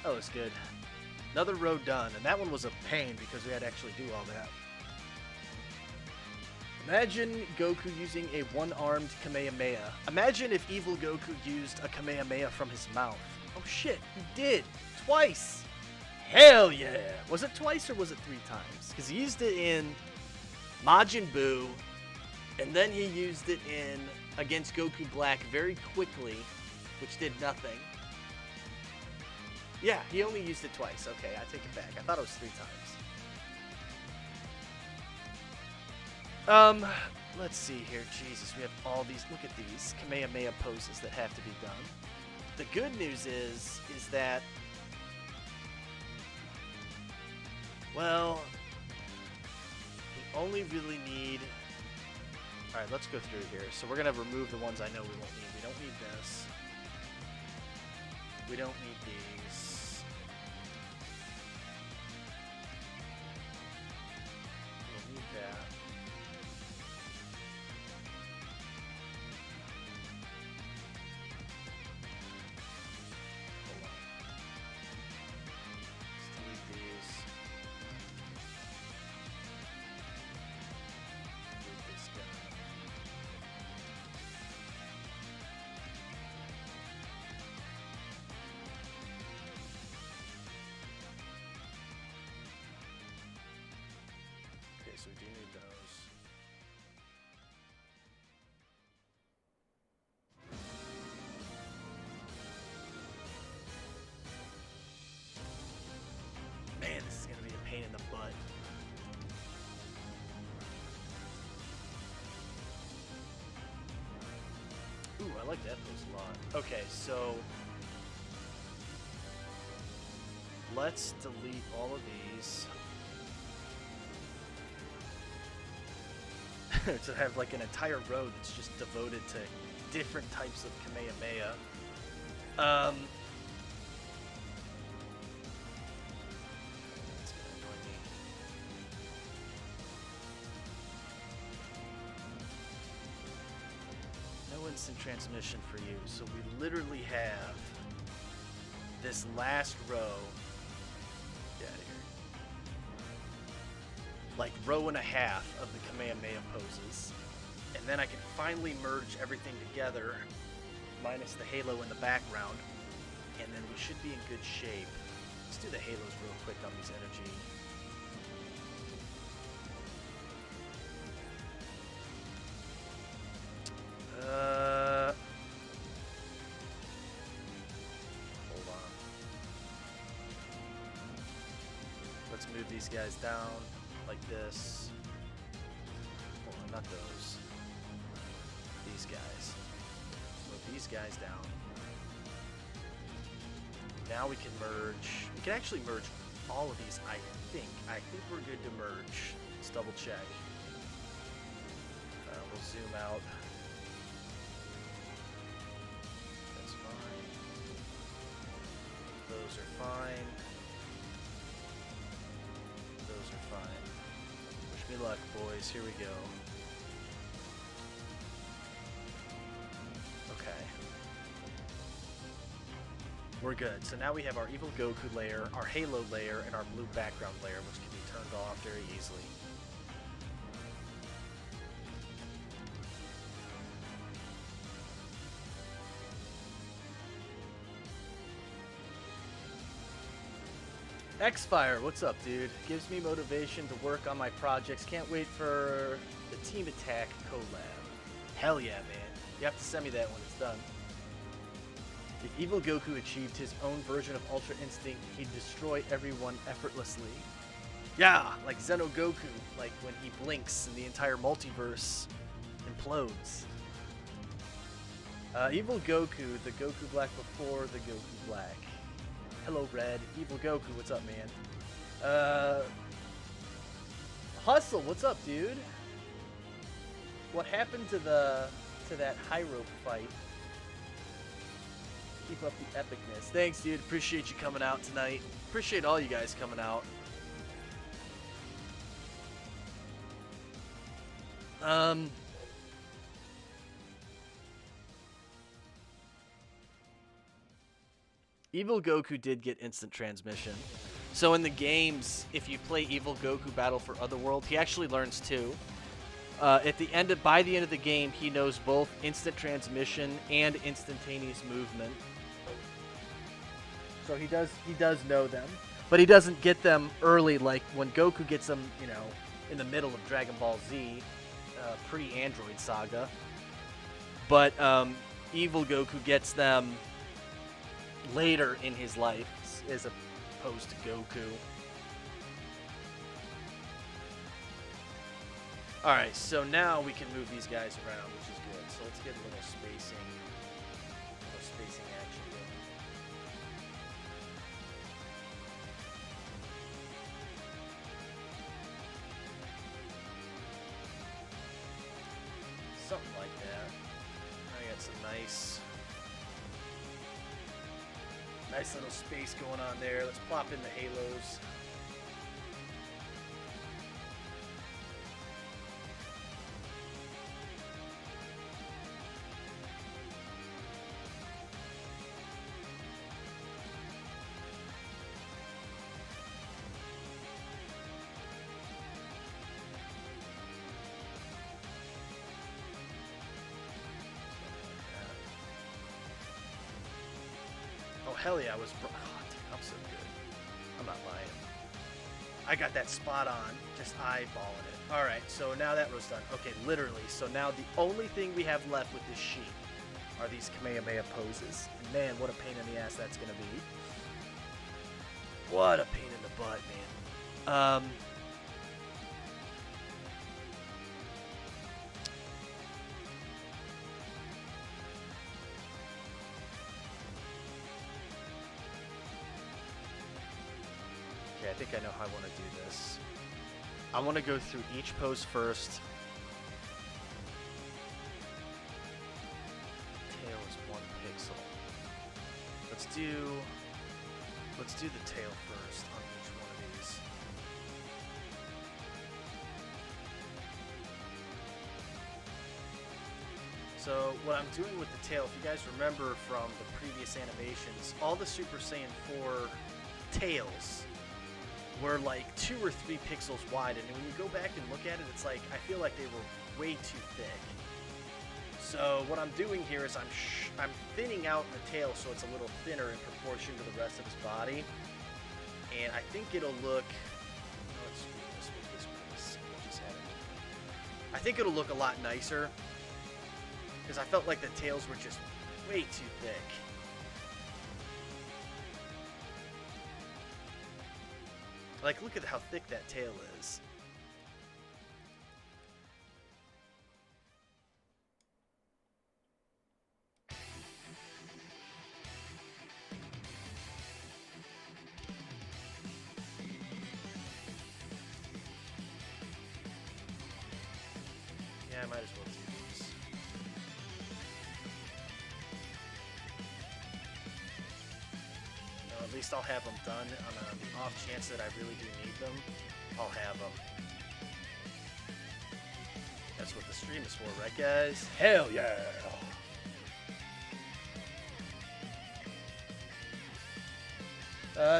That looks good. Another row done, and that one was a pain because we had to actually do all that. Imagine Goku using a one-armed Kamehameha. Imagine if evil Goku used a Kamehameha from his mouth. Oh shit, he did! Twice! Hell yeah! Was it twice or was it 3 times? Because he used it in Majin Buu, and then he used it in against Goku Black very quickly, which did nothing. Yeah, he only used it twice. Okay, I take it back. I thought it was 3 times. Let's see here. Jesus, we have all these. Look at these Kamehameha poses that have to be done. The good news is that, well, we only really need. All right, let's go through here. So we're gonna remove the ones I know we won't need. We don't need this. We don't need these. We'll need that. Hold on. Let's delete these. Delete this guy. Okay, so we do need those. Ooh, I like that pose a lot. Okay, so let's delete all of these. To have like an entire row that's just devoted to different types of Kamehameha. That's gonna annoy me. No instant transmission for you. So we literally have this last row. Get out of here. Like row and a half of the Kamehameha poses. And then I can finally merge everything together, minus the halo in the background. And then we should be in good shape. Let's do the halos real quick on these energy. Hold on. Let's move these guys down like this. Hold on, not those. These guys. Move these guys down. Now we can merge. We can actually merge all of these, I think. I think we're good to merge. Let's double check. We'll zoom out. That's fine. Those are fine. Those are fine. Wish me luck, boys. Here we go. Okay. We're good. So now we have our Evil Goku layer, our Halo layer, and our blue background layer, which can be turned off very easily. Xfire, what's up, dude? Gives me motivation to work on my projects. Can't wait for the Team Attack collab. Hell yeah, man. You have to send me that when it's done. If Evil Goku achieved his own version of Ultra Instinct, he'd destroy everyone effortlessly. Yeah, like Zeno Goku, like when he blinks and the entire multiverse implodes. Evil Goku, the Goku Black before the Goku Black. Hello, Red. Evil Goku, what's up, man? Hustle, what's up, dude? What happened to that Hyro fight? Keep up the epicness. Thanks, dude. Appreciate you coming out tonight. Appreciate all you guys coming out. Evil Goku did get instant transmission. So in the games, if you play Evil Goku Battle for Otherworld, he actually learns too. By the end of the game, he knows both instant transmission and instantaneous movement. So he does know them, but he doesn't get them early like when Goku gets them, you know, in the middle of Dragon Ball Z, pre-Android Saga. But Evil Goku gets them later in his life, as opposed to Goku. Alright, so now we can move these guys around, which is good. So let's get a little spacing action going. Something like that. I got some nice little space going on there. Let's plop in the halos. Hell yeah, I'm so good. I'm not lying. I got that spot on, just eyeballing it. Alright, so now that row's done. Okay, literally, so now the only thing we have left with this sheet are these Kamehameha poses. And man, what a pain in the ass that's gonna be. What a pain in the butt, man. think I know how I want to do this. I want to go through each pose first. Tail is 1 pixel. Let's do the tail first on each one of these. So what I'm doing with the tail, if you guys remember from the previous animations, all the Super Saiyan 4 tails were like 2 or 3 pixels wide, and when you go back and look at it, it's like, I feel like they were way too thick. So what I'm doing here is I'm thinning out the tail so it's a little thinner in proportion to the rest of his body, and I think it'll look, let's do this with this piece. We'll just add it. I think it'll look a lot nicer, because I felt like the tails were just way too thick. Like, look at how thick that tail is. Yeah, I might as well do these. No, at least I'll have them done on the off chance that I really do need them. I'll have them. That's what the stream is for, right, guys? Hell yeah!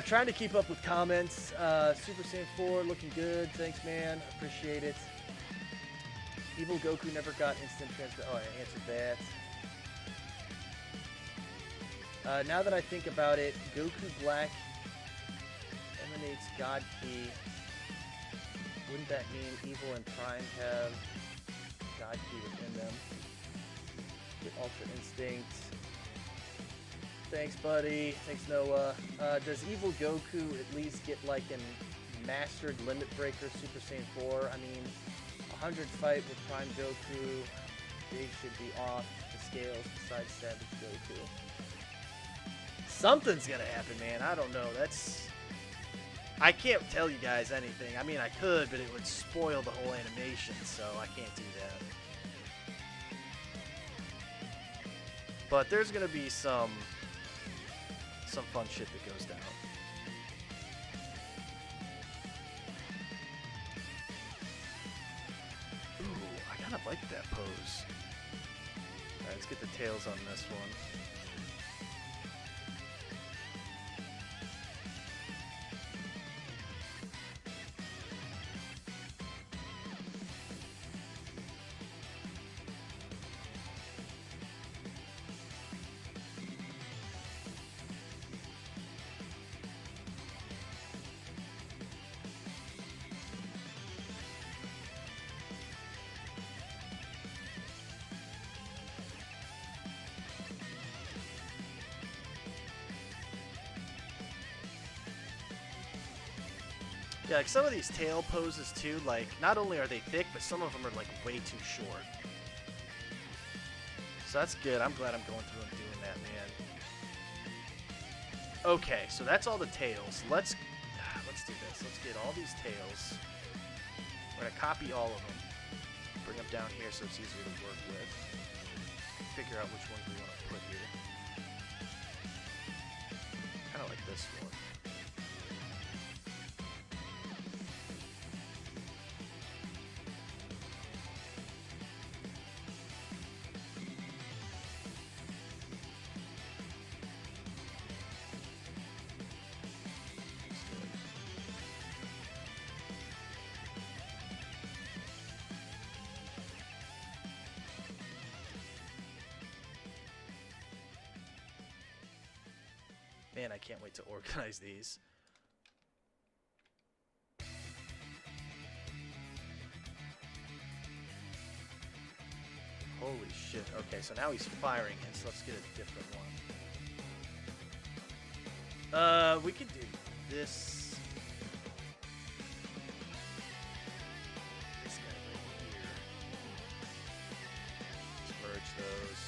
Trying to keep up with comments. Super Saiyan 4 looking good. Thanks, man. Appreciate it. Evil Goku never got instant transfer. Oh, I answered that. Now that I think about it, Goku Black emanates God Key. Wouldn't that mean Evil and Prime have God Key within them? Get Ultra Instinct. Thanks, buddy. Thanks, Noah. Does Evil Goku at least get like a mastered Limit Breaker Super Saiyan 4? I mean, 100 fight with Prime Goku. They should be off the scales besides Savage Goku. Something's gonna happen, man. I don't know. I can't tell you guys anything. I mean, I could, but it would spoil the whole animation, so I can't do that. But there's gonna be some fun shit that goes down. Ooh, I kind of like that pose. Alright, let's get the tails on this one. Yeah, like some of these tail poses too, like, not only are they thick, but some of them are like way too short. So that's good. I'm glad I'm going through and doing that, man. Okay, so that's all the tails. Let's do this. Let's get all these tails. We're gonna copy all of them. Bring them down here so it's easier to work with. Figure out which ones we want to put here. Kind of like this one. Man, I can't wait to organize these. Holy shit. Okay, so now he's firing it, so let's get a different one. We could do this. This guy right here. Let's merge those.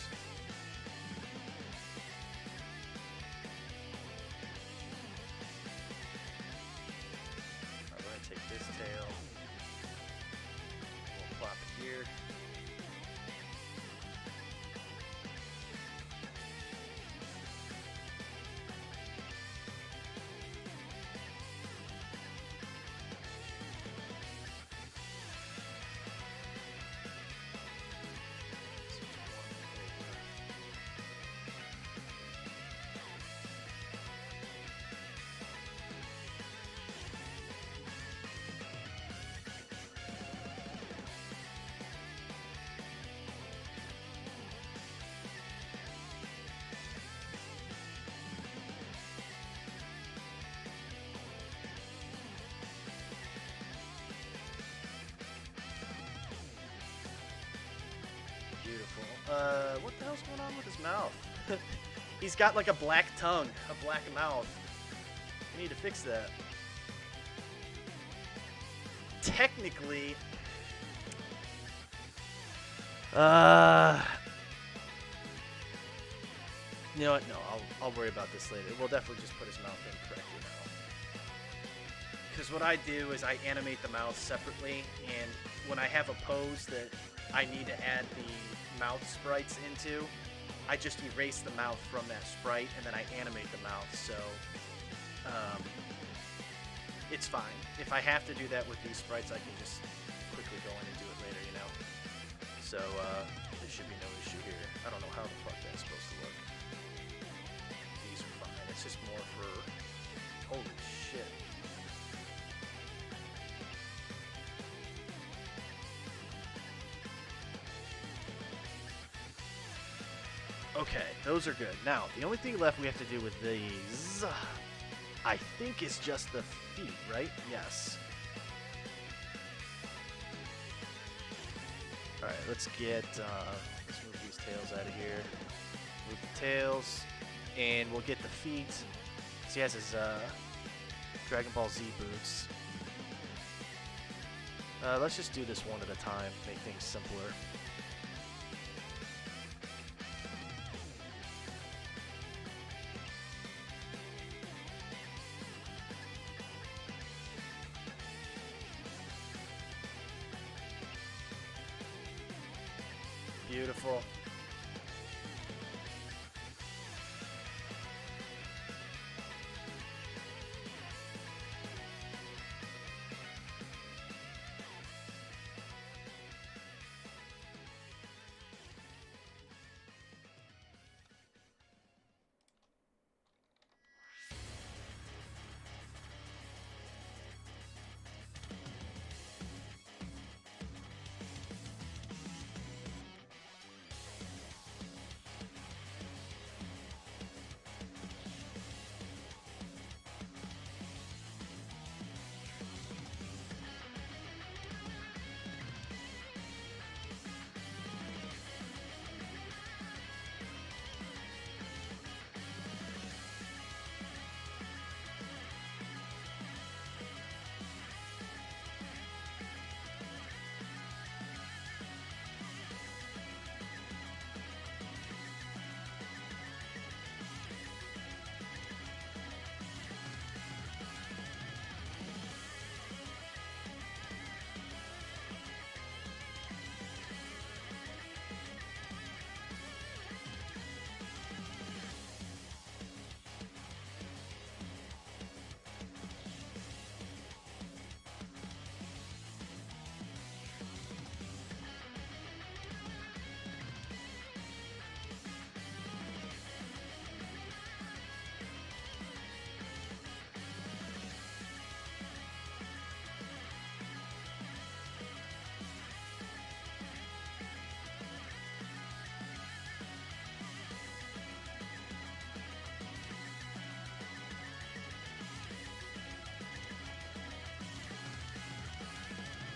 What the hell's going on with his mouth? He's got like a black tongue, a black mouth. We need to fix that. Technically, you know what? No, I'll worry about this later. We'll definitely just put his mouth in correctly now. Because what I do is I animate the mouth separately, and when I have a pose that I need to add the mouth sprites into, I just erase the mouth from that sprite, and then I animate the mouth, so it's fine. If I have to do that with these sprites, I can just quickly go in and do it later, you know? So, there should be no issue here. I don't know how the fuck that's supposed to look. These are fine. It's just more for... Holy shit. Okay, those are good. Now, the only thing left we have to do with these, I think, is just the feet, right? Yes. Alright, let's move these tails out of here. Move the tails, and we'll get the feet. So he has his Dragon Ball Z boots. Let's just do this one at a time, make things simpler. Beautiful.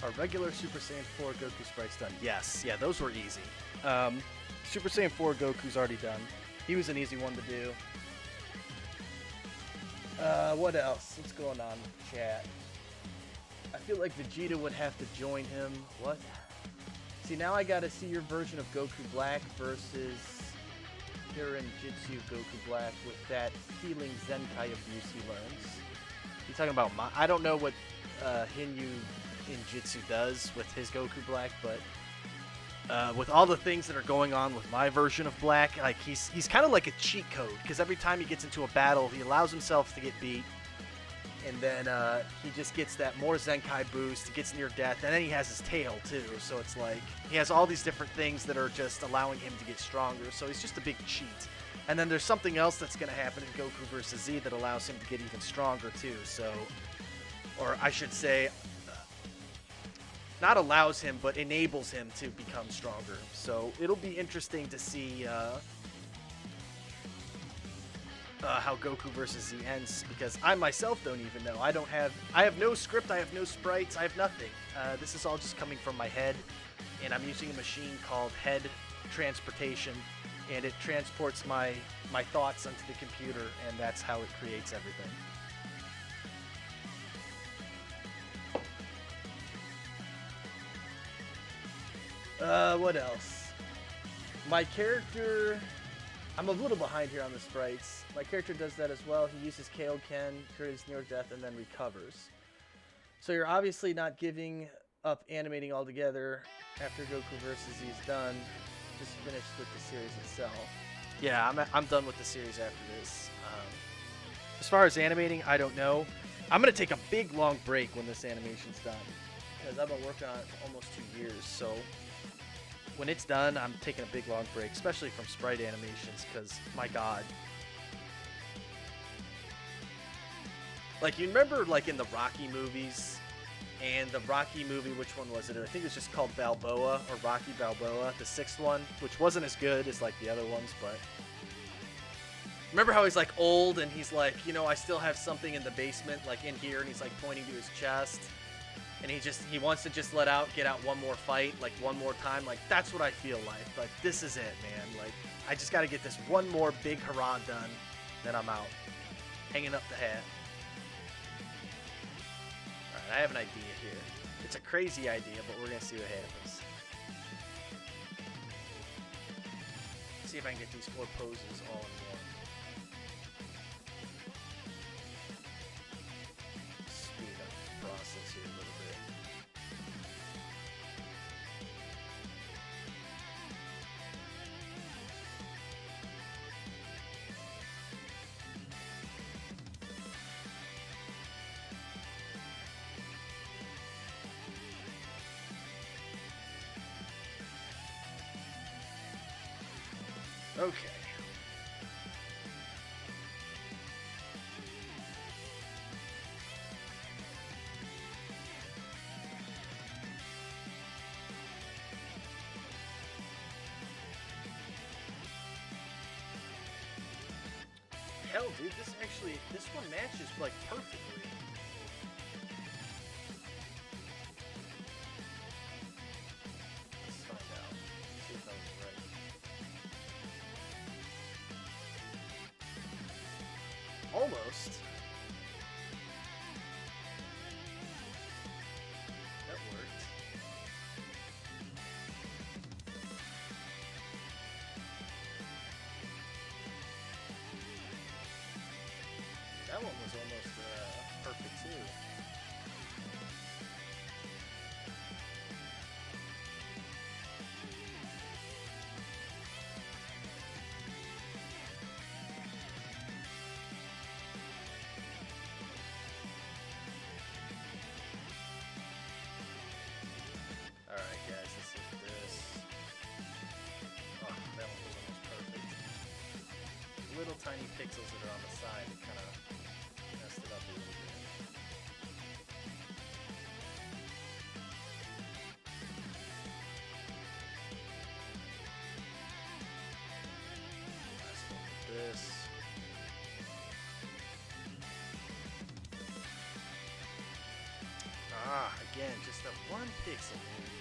Are regular Super Saiyan 4 Goku sprites done? Yes. Yeah, those were easy. Super Saiyan 4 Goku's already done. He was an easy one to do. What else? What's going on with chat? I feel like Vegeta would have to join him. What? See, now I gotta see your version of Goku Black versus Kirin Jitsu Goku Black with that healing Zenkai abuse he learns. You talking about I don't know what Hinyu in Jitsu does with his Goku Black, but with all the things that are going on with my version of Black, like he's kind of like a cheat code, because every time he gets into a battle, he allows himself to get beat, and then he just gets that more Zenkai boost, he gets near death, and then he has his tail too, so it's like he has all these different things that are just allowing him to get stronger, so he's just a big cheat. And then there's something else that's going to happen in Goku vs. Z that allows him to get even stronger too, so, or I should say, not allows him, but enables him to become stronger. So it'll be interesting to see how Goku vs. Z ends, because I myself don't even know. I have no script, I have no sprites, I have nothing. This is all just coming from my head, and I'm using a machine called Head transportation, and it transports my thoughts onto the computer, and that's how it creates everything. What else? My character, I'm a little behind here on the sprites. My character does that as well. He uses KO Ken, cures near death, and then recovers. So you're obviously not giving up animating altogether after Goku versus Z is done. Just finished with the series itself. Yeah, I'm done with the series after this. As far as animating, I don't know. I'm going to take a big, long break when this animation's done, because I've been working on it for almost 2 years. So when it's done, I'm taking a big, long break, especially from sprite animations, because, my God. Like, you remember, like, in the Rocky movies, and the Rocky movie, which one was it? I think it was just called Balboa, or Rocky Balboa, the 6th one, which wasn't as good as, like, the other ones, but... Remember how he's, like, old, and he's like, you know, I still have something in the basement, like, in here, and he's, like, pointing to his chest, and he wants to just get out one more fight, like, one more time. Like, that's what I feel like. Like, this is it, man. Like, I just gotta get this one more big hurrah done, then I'm out. Hanging up the hat. I have an idea here. It's a crazy idea, but we're going to see what happens. See if I can get these 4 poses all in one. Speed up the process here a little bit. Okay. Hell, dude, this one matches, like, perfectly. Let's find out. See if I was right. Almost. That worked. That one was almost perfect too. Alright guys, let's look at this. Oh, that one was almost perfect. Little tiny pixels that are on the side that kind of messed it up a little bit. Last one with this. Ah, again, just that one pixel, man.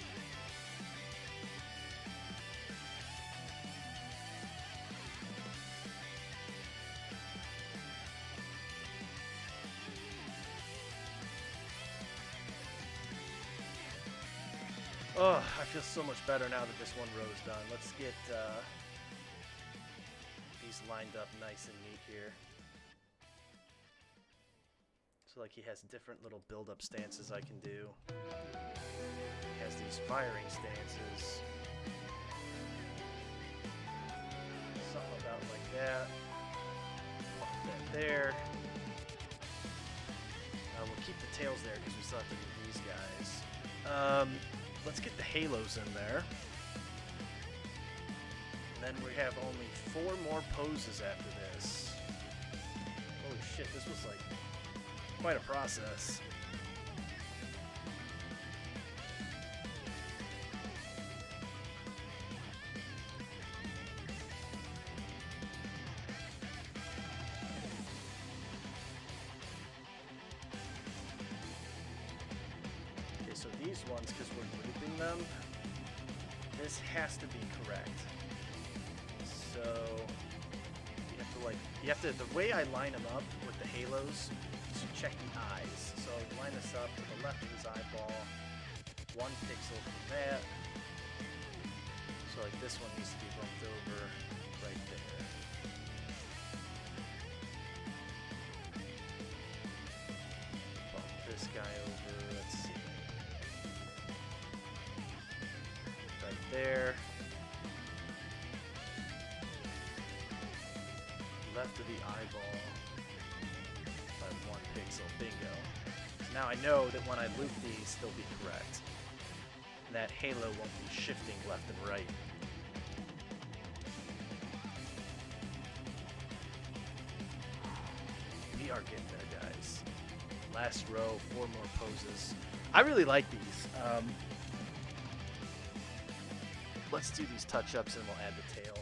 Oh, I feel so much better now that this one row is done. Let's get these lined up nice and neat here. So like he has different little build-up stances I can do. He has these firing stances. Something about like that. Pop that there. We'll keep the tails there because we still have to do these guys. Let's get the halos in there. And then we have only 4 more poses after this. Holy shit, this was like quite a process. Okay, so these ones, because we're grouping them, this has to be correct. So the way I line them up with the halos is to check the eyes. So line this up to the left of his eyeball, 1 pixel from that. So like this one needs to be bumped over right there. Bump this guy over, let's see. Right there. Left of the eyeball by 1 pixel, bingo. So now I know that when I loop these, they'll be correct. And that halo won't be shifting left and right. We are getting there, guys. Last row, 4 more poses. I really like these. Let's do these touch-ups and we'll add the tail.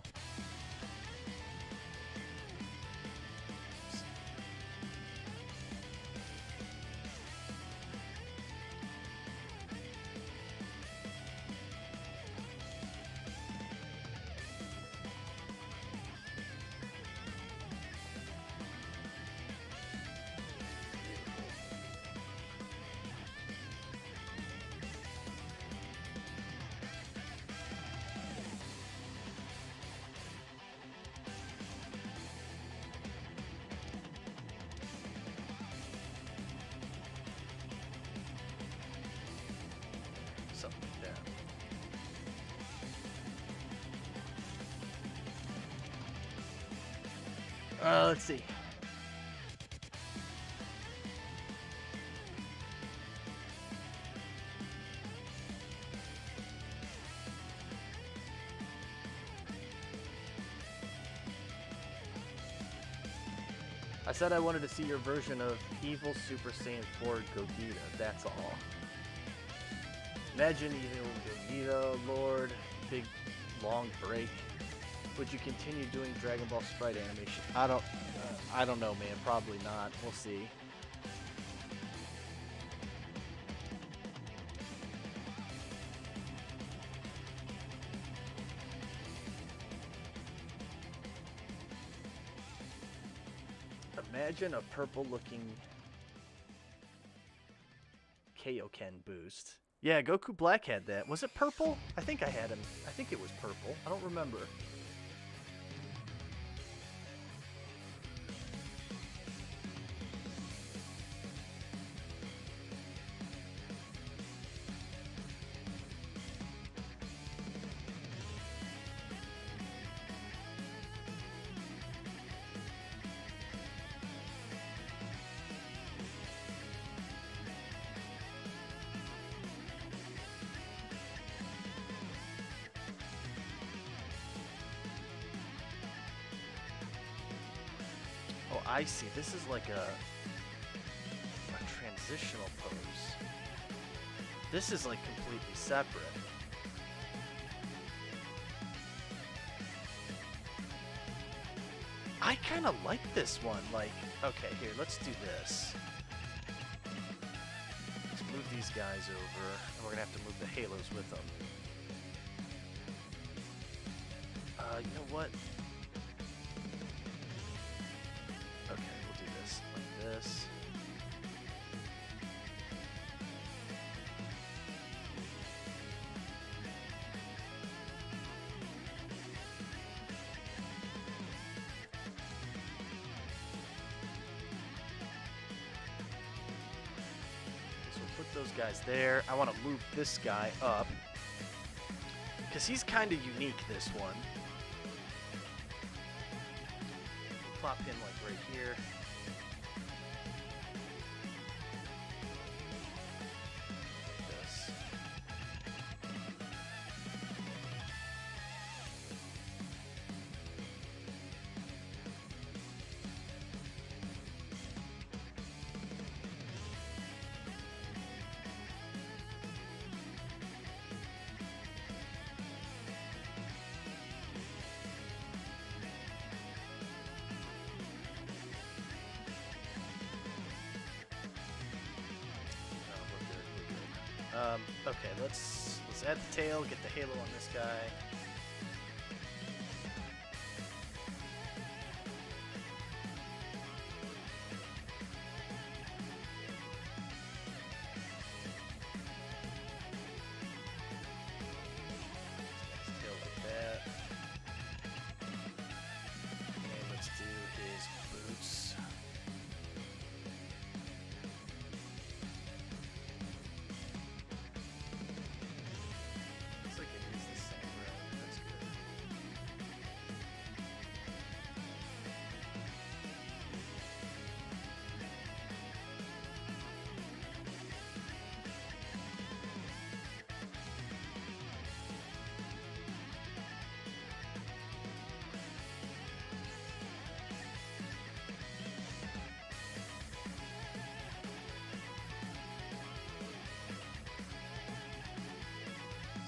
Something like that. Let's see. I said I wanted to see your version of Evil Super Saiyan 4 Gogeta, that's all. Imagine Evil Gogeta, Lord, big long break. Would you continue doing Dragon Ball Sprite animation? I don't know, man. Probably not. We'll see. Imagine a purple-looking Kaioken boost. Yeah, Goku Black had that. Was it purple? I think I had him. I think it was purple. I don't remember. I see. This is like a transitional pose. This is like completely separate. I kind of like this one. Like, okay, here, let's do this. Let's move these guys over, and we're gonna have to move the halos with them. You know what? Okay, we'll do this like this. So we'll put those guys there. I want to move this guy up because he's kind of unique, this one. Plop him like right here. Like this. Okay, let's add the tail, get the halo on this guy. Tail like that. And let's do his boots. Looks like it is the same road. That's good.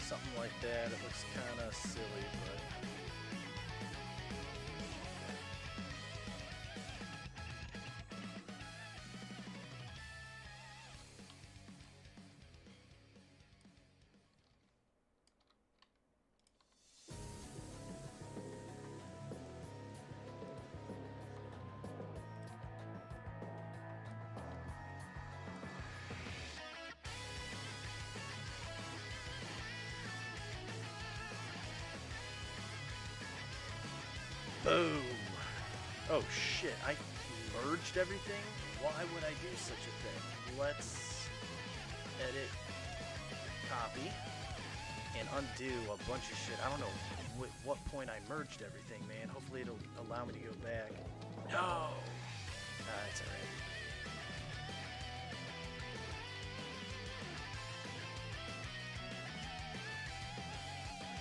Something like that. It looks kind of silly, but boom! Oh shit, I merged everything? Why would I do such a thing? Let's edit, copy, and undo a bunch of shit. I don't know what point I merged everything, man. Hopefully it'll allow me to go back. No! It's alright.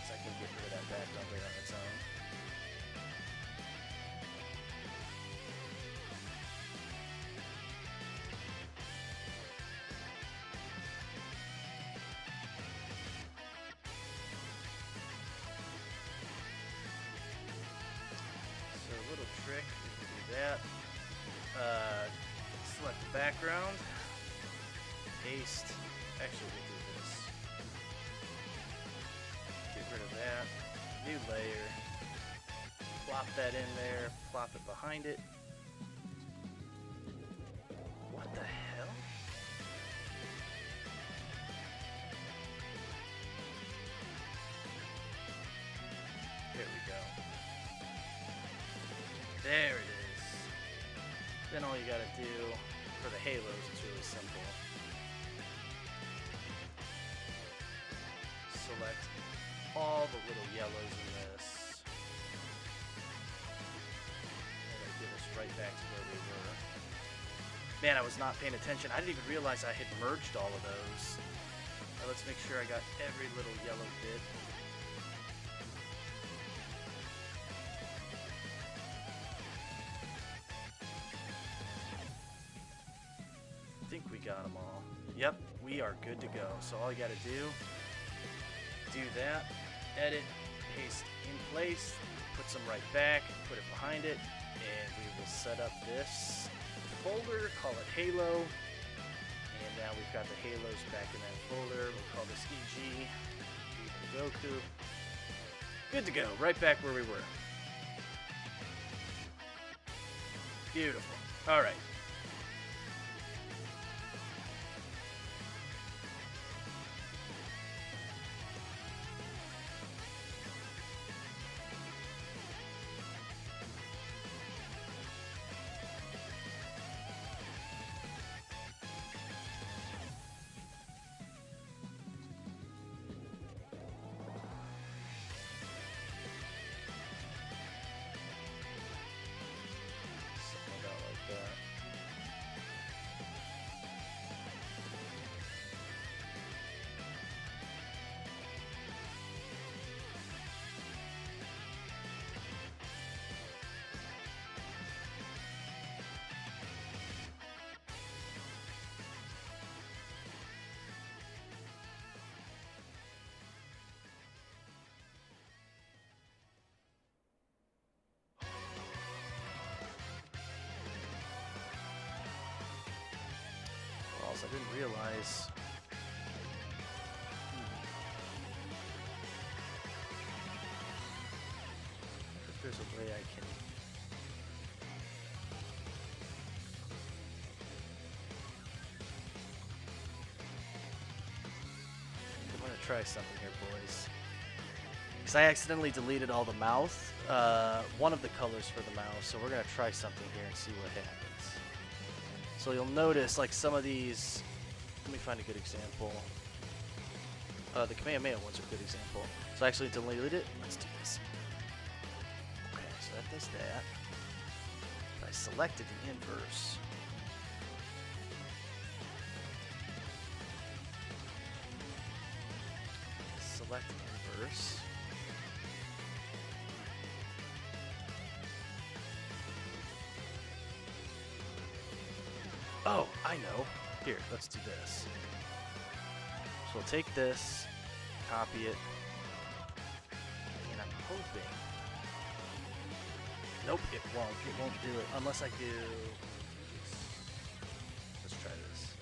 So I can get rid of that background right on its own. Little trick, we can do that. Select the background, paste. Actually, we'll do this. Get rid of that. New layer. Plop that in there. Plop it behind it. What the hell? There we go. There it is. Then all you gotta do for the halos is really simple. Select all the little yellows in this. And it'll give us right back to where we were. Man, I was not paying attention. I didn't even realize I had merged all of those. Now let's make sure I got every little yellow bit. I think we got them all. Yep, we are good to go. So all you gotta do that, edit, paste in place, put some right back, put it behind it, and we will set up this folder, call it Halo, and now we've got the halos back in that folder. We'll call this EG, even GOKU. Good to go, right back where we were. Beautiful. All right. I didn't realize there's a way I can... I'm gonna try something here, boys. Because I accidentally deleted all the mouth, one of the colors for the mouse, so we're gonna try something here and see what happens. So you'll notice, like, some of these... Let me find a good example. The Kamehameha one's a good example. So I actually deleted it. Let's do this. Okay, so that does that. I selected the inverse. Select inverse. Oh, I know. Here, let's do this. So we'll take this, copy it, and I'm hoping... Nope, it won't do it unless I do... Let's try this.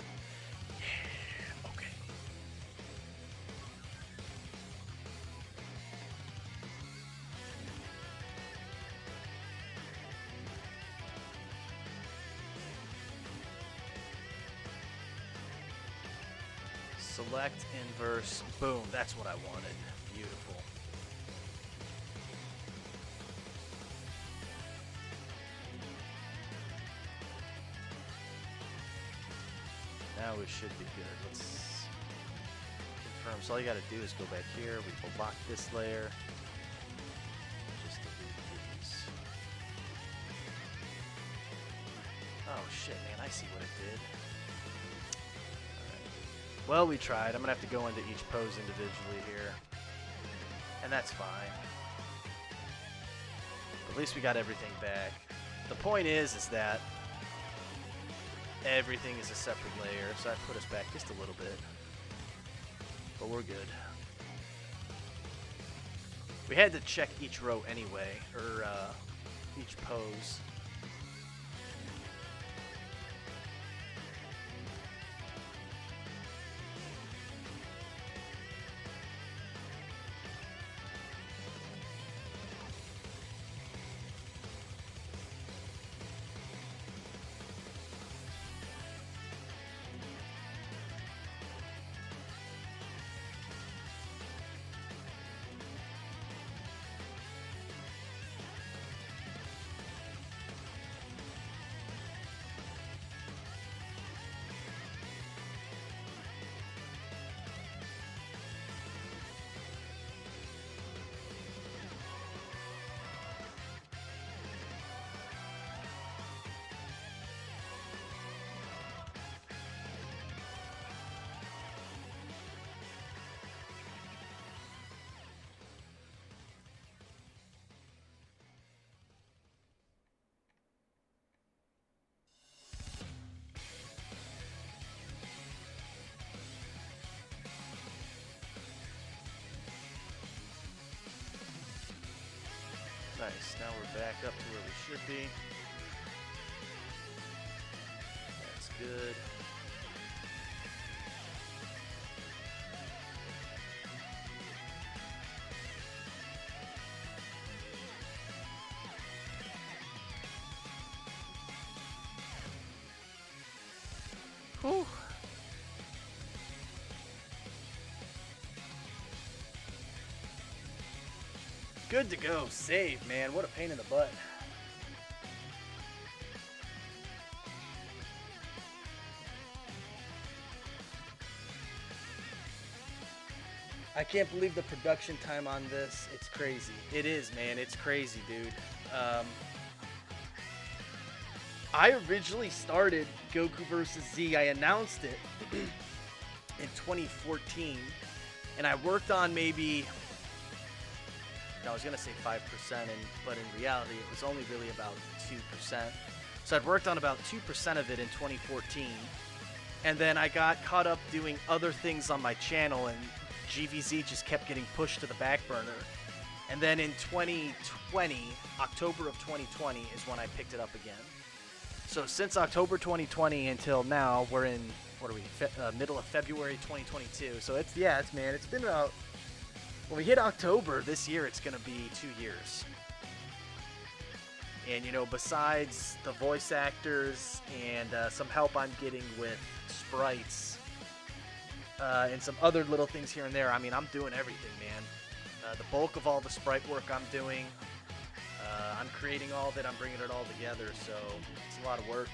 Yeah, okay. Select inverse, boom, that's what I wanted. Beautiful. Now we should be good. Let's confirm. So all you gotta do is go back here, we will lock this layer. Just delete these. Oh shit, man, I see what it did. Well, we tried. I'm going to have to go into each pose individually here. And that's fine. At least we got everything back. The point is that everything is a separate layer, so that put us back just a little bit. But we're good. We had to check each row anyway, or each pose. Nice, now we're back up to where we should be. That's good. Whew. Good to go. Save, man. What a pain in the butt. I can't believe the production time on this. It's crazy. It is, man. It's crazy, dude. I originally started Goku vs. Z. I announced it in 2014, and I worked on maybe... I was going to say 5%, but in reality, it was only really about 2%. So I'd worked on about 2% of it in 2014, and then I got caught up doing other things on my channel, and GVZ just kept getting pushed to the back burner. And then in 2020, October of 2020 is when I picked it up again. So since October 2020 until now, we're in, what are we, middle of February 2022. So it's been about... When we hit October this year, it's going to be 2 years. And, you know, besides the voice actors and some help I'm getting with sprites and some other little things here and there, I mean, I'm doing everything, man. The bulk of all the sprite work I'm doing, I'm creating all of it, I'm bringing it all together, so it's a lot of work.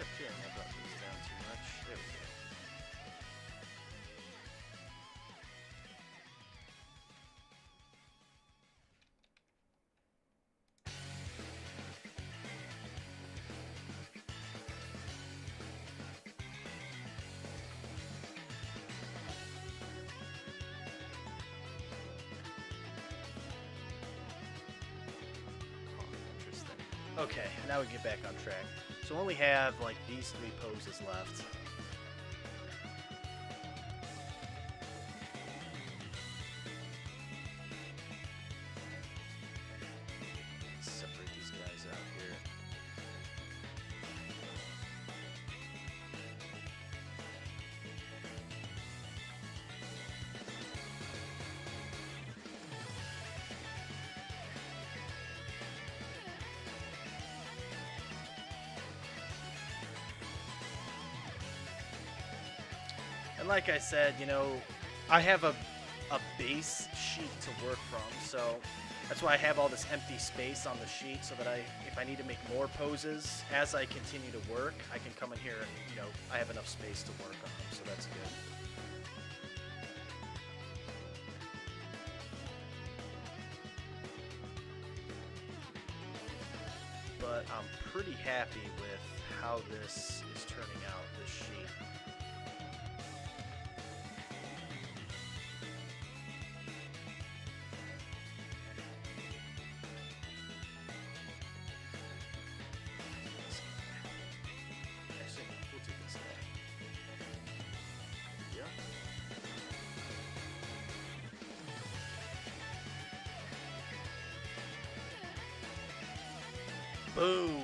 Okay, I brought these down too much. There we go. Interesting. Okay, now we get back on track. So we only have like these 3 poses left. Let's separate these guys out here. And like I said, you know, I have a base sheet to work from, so that's why I have all this empty space on the sheet, so that if I need to make more poses as I continue to work, I can come in here and, you know, I have enough space to work on them, so that's good. But I'm pretty happy with how this is turning out, this sheet. Boom!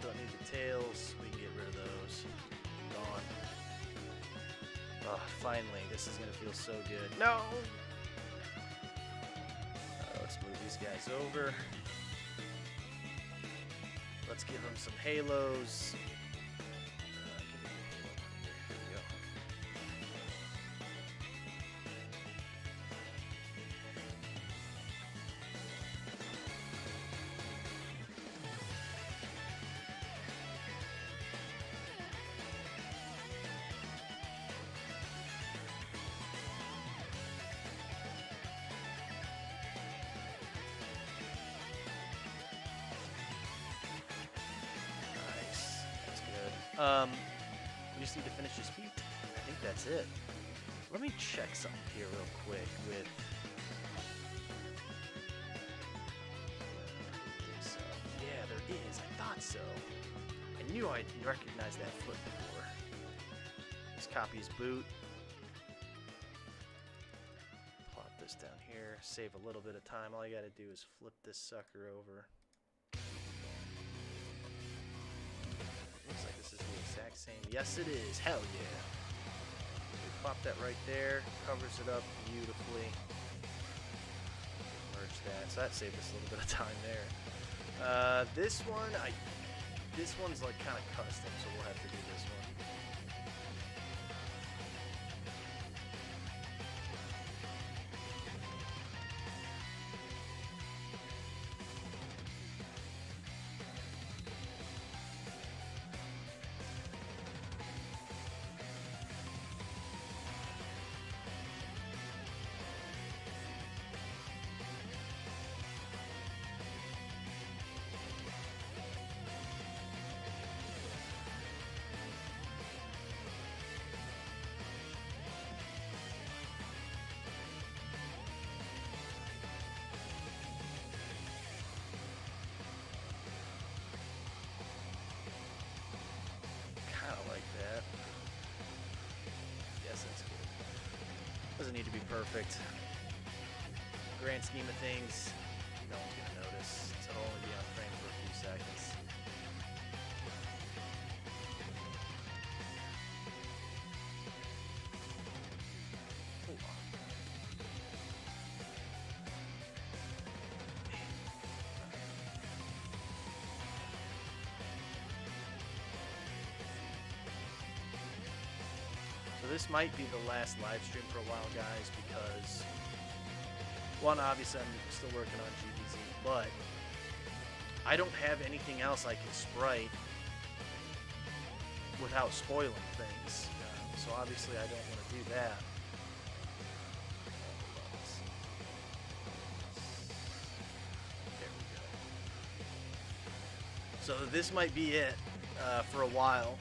Don't need the tails, we can get rid of those. Gone. Oh, finally, this is gonna feel so good. No! Let's move these guys over. Let's give them some halos. Give me a halo one here. Here we go. We just need to finish this beat. I think that's it. Let me check something here real quick with... I didn't think so. Yeah, there is. I thought so. I knew I'd recognize that foot before. Let's copy his boot. save a little bit of time. All you gotta do is flip this sucker over. Looks like this is the exact same. Yes, it is. Hell yeah. We pop that right there. Covers it up beautifully. Merge that. So that saved us a little bit of time there. This one's like kind of custom, so we'll have to do this one. Doesn't need to be perfect. Grand scheme of things, no one's gonna notice. So it'll only be on frame for a few seconds. Hold on. So this might be the last live stream for a while, guys, because one, obviously I'm still working on GBZ, but I don't have anything else I can sprite without spoiling things. So obviously I don't want to do that. There we go. So this might be it for a while.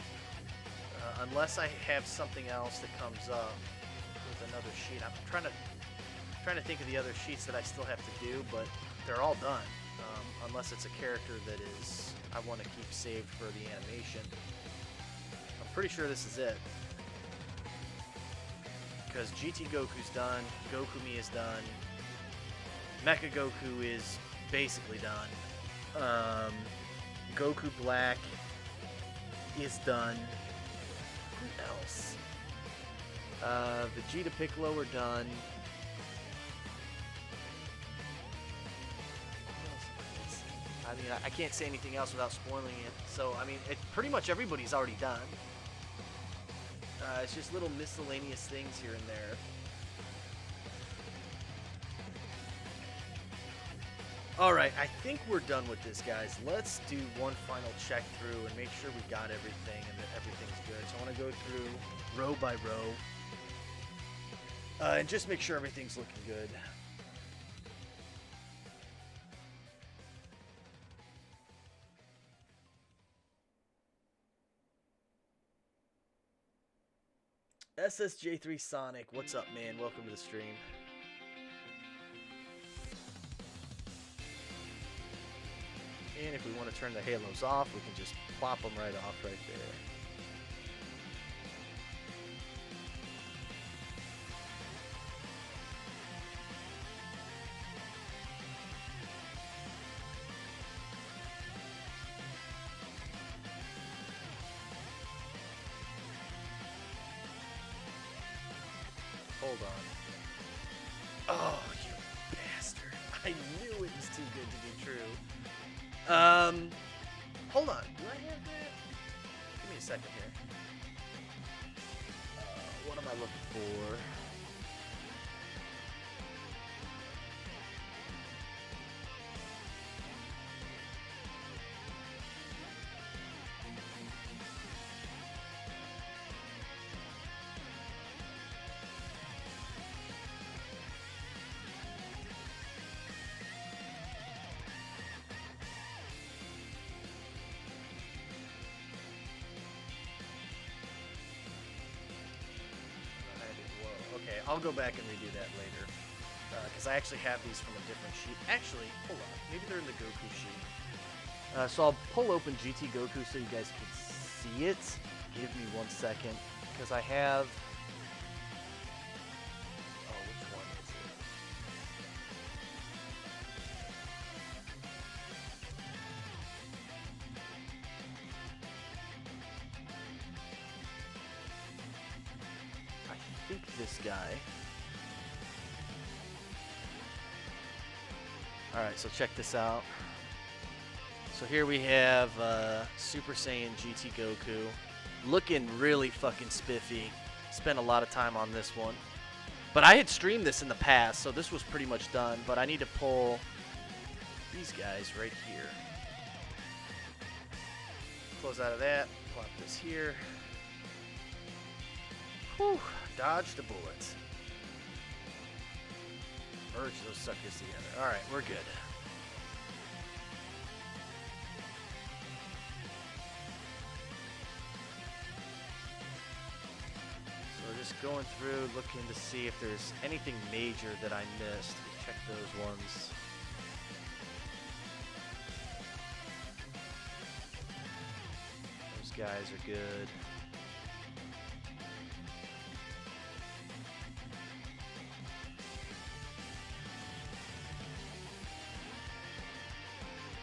Unless I have something else that comes up with another sheet. I'm trying to think of the other sheets that I still have to do, but they're all done. Unless it's a character that is I want to keep saved for the animation. I'm pretty sure this is it. Because GT Goku's done, Gokumi is done, Mecha Goku is basically done. Goku Black is done. Who else? Vegeta Piccolo are done. I mean, I can't say anything else without spoiling it. So, I mean, pretty much everybody's already done. It's just little miscellaneous things here and there. Alright, I think we're done with this, guys. Let's do one final check through and make sure we got everything and that everything's good. So I want to go through row by row and just make sure everything's looking good. SSJ3 Sonic, what's up, man? Welcome to the stream. And if we want to turn the halos off, we can just plop them right off right there. Hold on. Oh, you bastard. I knew it was too good to be true. Hold on. Do I have that? Give me a second here. What am I looking for? Okay, I'll go back and redo that later, because I actually have these from a different sheet. Actually, hold on, maybe they're in the Goku sheet. So I'll pull open GT Goku so you guys can see it. Give me 1 second, because I have... Oh, which one is it? this guy. Alright, so check this out. So here we have Super Saiyan GT Goku. Looking really fucking spiffy. Spent a lot of time on this one. But I had streamed this in the past, so this was pretty much done. But I need to pull these guys right here. Close out of that. Plop this here. Whew. Dodge the bullet. Merge those suckers together. Alright, we're good. Just going through, looking to see if there's anything major that I missed. Check those ones. Those guys are good.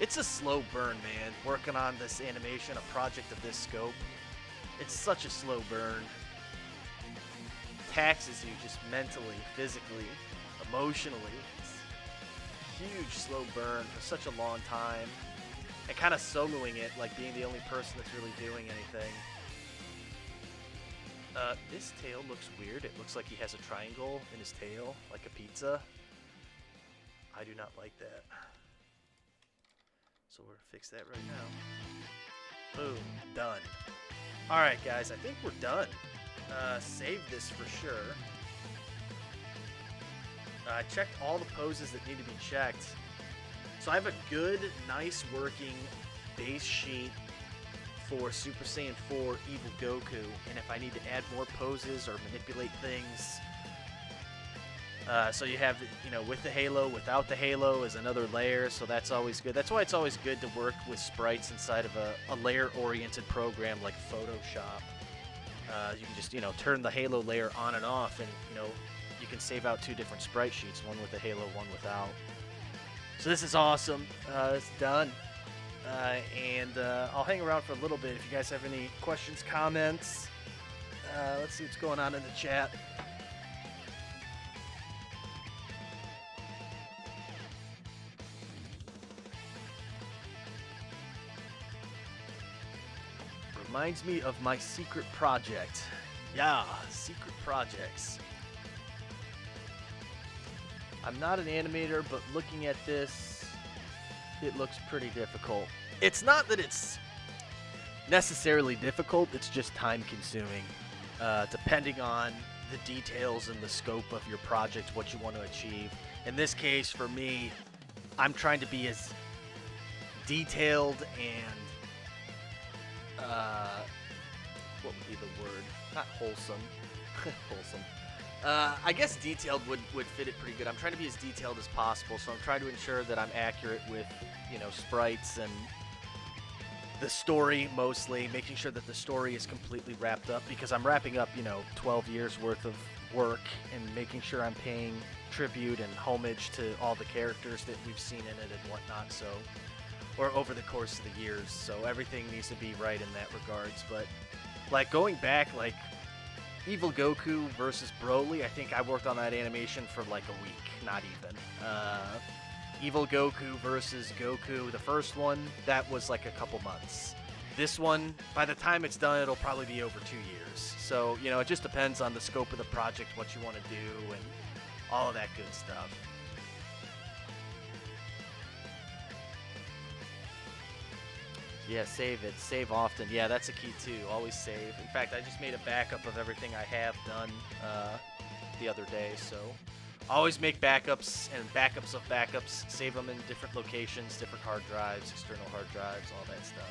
It's a slow burn, man, working on this animation, a project of this scope. It's such a slow burn. Taxes you just mentally, physically, emotionally. It's a huge slow burn for such a long time. And kind of soloing it, like being the only person that's really doing anything. This tail looks weird. It looks like he has a triangle in his tail, like a pizza. I do not like that. So we're gonna fix that right now. Boom, done. Alright guys, I think we're done. Save this for sure. I checked all the poses that need to be checked. So I have a good, nice working base sheet for Super Saiyan 4 Evil Goku. And if I need to add more poses or manipulate things, so you have, you know, with the halo, without the halo is another layer, so that's always good. That's why it's always good to work with sprites inside of a layer-oriented program like Photoshop. You can just, you know, turn the halo layer on and off, and, you know, you can save out two different sprite sheets, one with the halo, one without. So this is awesome. It's done. And I'll hang around for a little bit if you guys have any questions, comments. Let's see what's going on in the chat. Reminds me of my secret project. Yeah, secret projects. I'm not an animator, but looking at this, it looks pretty difficult. It's not that it's necessarily difficult, it's just time consuming. Depending on the details and the scope of your project, what you want to achieve. In this case, for me, I'm trying to be as detailed and what would be the word? Not wholesome. Wholesome. I guess detailed would fit it pretty good. I'm trying to be as detailed as possible, so I'm trying to ensure that I'm accurate with, you know, sprites and the story mostly, making sure that the story is completely wrapped up, because I'm wrapping up, you know, 12 years worth of work and making sure I'm paying tribute and homage to all the characters that we've seen in it and whatnot, so, or over the course of the years, so everything needs to be right in that regards. But like going back, like Evil Goku versus Broly, I think I worked on that animation for like a week, not even. Evil Goku versus Goku, the first one, that was like a couple months. This one, by the time it's done, it'll probably be over 2 years. So, you know, it just depends on the scope of the project, what you want to do, and all of that good stuff. Yeah, save it. Save often. Yeah, that's a key too. Always save. In fact, I just made a backup of everything I have done the other day, so always make backups and backups of backups. Save them in different locations, different hard drives, external hard drives, all that stuff.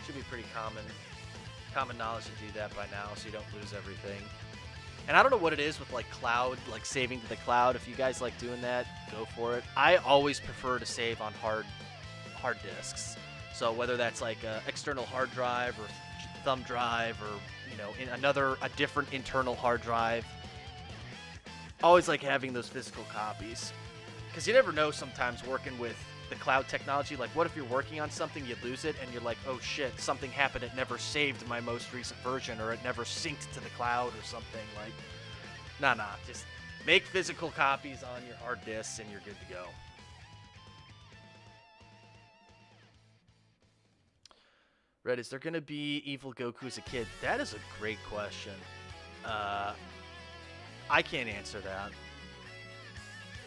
Should be pretty common knowledge to do that by now, so you don't lose everything. And I don't know what it is with like cloud, like saving to the cloud. If you guys like doing that, go for it. I always prefer to save on hard disks. So whether that's like an external hard drive or thumb drive, or, you know, in a different internal hard drive, always like having those physical copies, because you never know sometimes working with the cloud technology. Like, what if you're working on something, you lose it, and you're like, oh shit, something happened, it never saved my most recent version, or it never synced to the cloud or something. Like, Nah. Just make physical copies on your hard disks and you're good to go. Red, is there going to be Evil Goku as a kid? That is a great question. I can't answer that.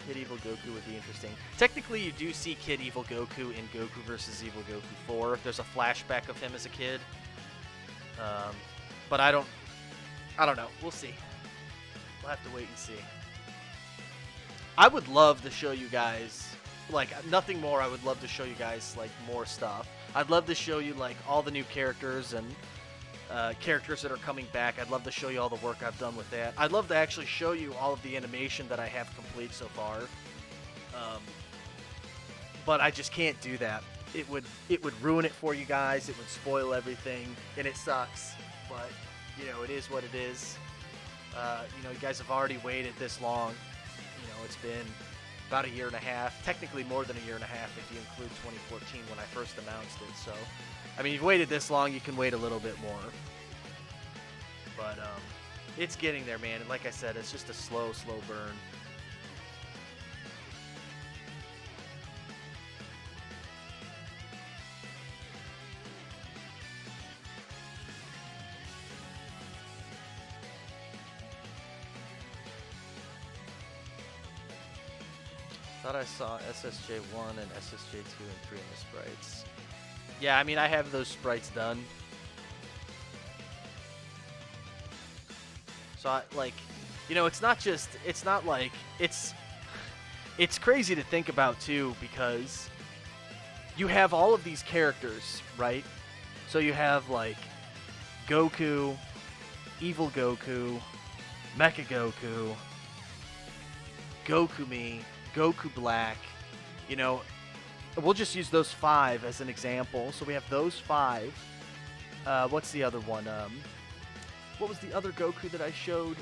Kid Evil Goku would be interesting. Technically, you do see Kid Evil Goku in Goku vs. Evil Goku 4. There's a flashback of him as a kid. But I don't know. We'll see. We'll have to wait and see. I would love to show you guys, like, nothing more. I would love to show you guys, like, more stuff. I'd love to show you, like, all the new characters and characters that are coming back. I'd love to show you all the work I've done with that. I'd love to actually show you all of the animation that I have complete so far. But I just can't do that. It would ruin it for you guys. It would spoil everything, and it sucks. But, you know, it is what it is. You know, you guys have already waited this long. You know, it's been about a year and a half, technically more than a year and a half if you include 2014 when I first announced it. So, I mean, you've waited this long, you can wait a little bit more. But it's getting there, man. And like I said, it's just a slow burn. Thought I saw SSJ1 and SSJ2 and 3 in the sprites. Yeah, I mean, I have those sprites done. So, like, you know, it's not like, it's crazy to think about, too, because you have all of these characters, right? So you have, like, Goku, Evil Goku, Mecha Goku, Gokumi, Goku Black, you know, we'll just use those 5 as an example. So we have those 5. What's the other one? What was the other Goku that I showed?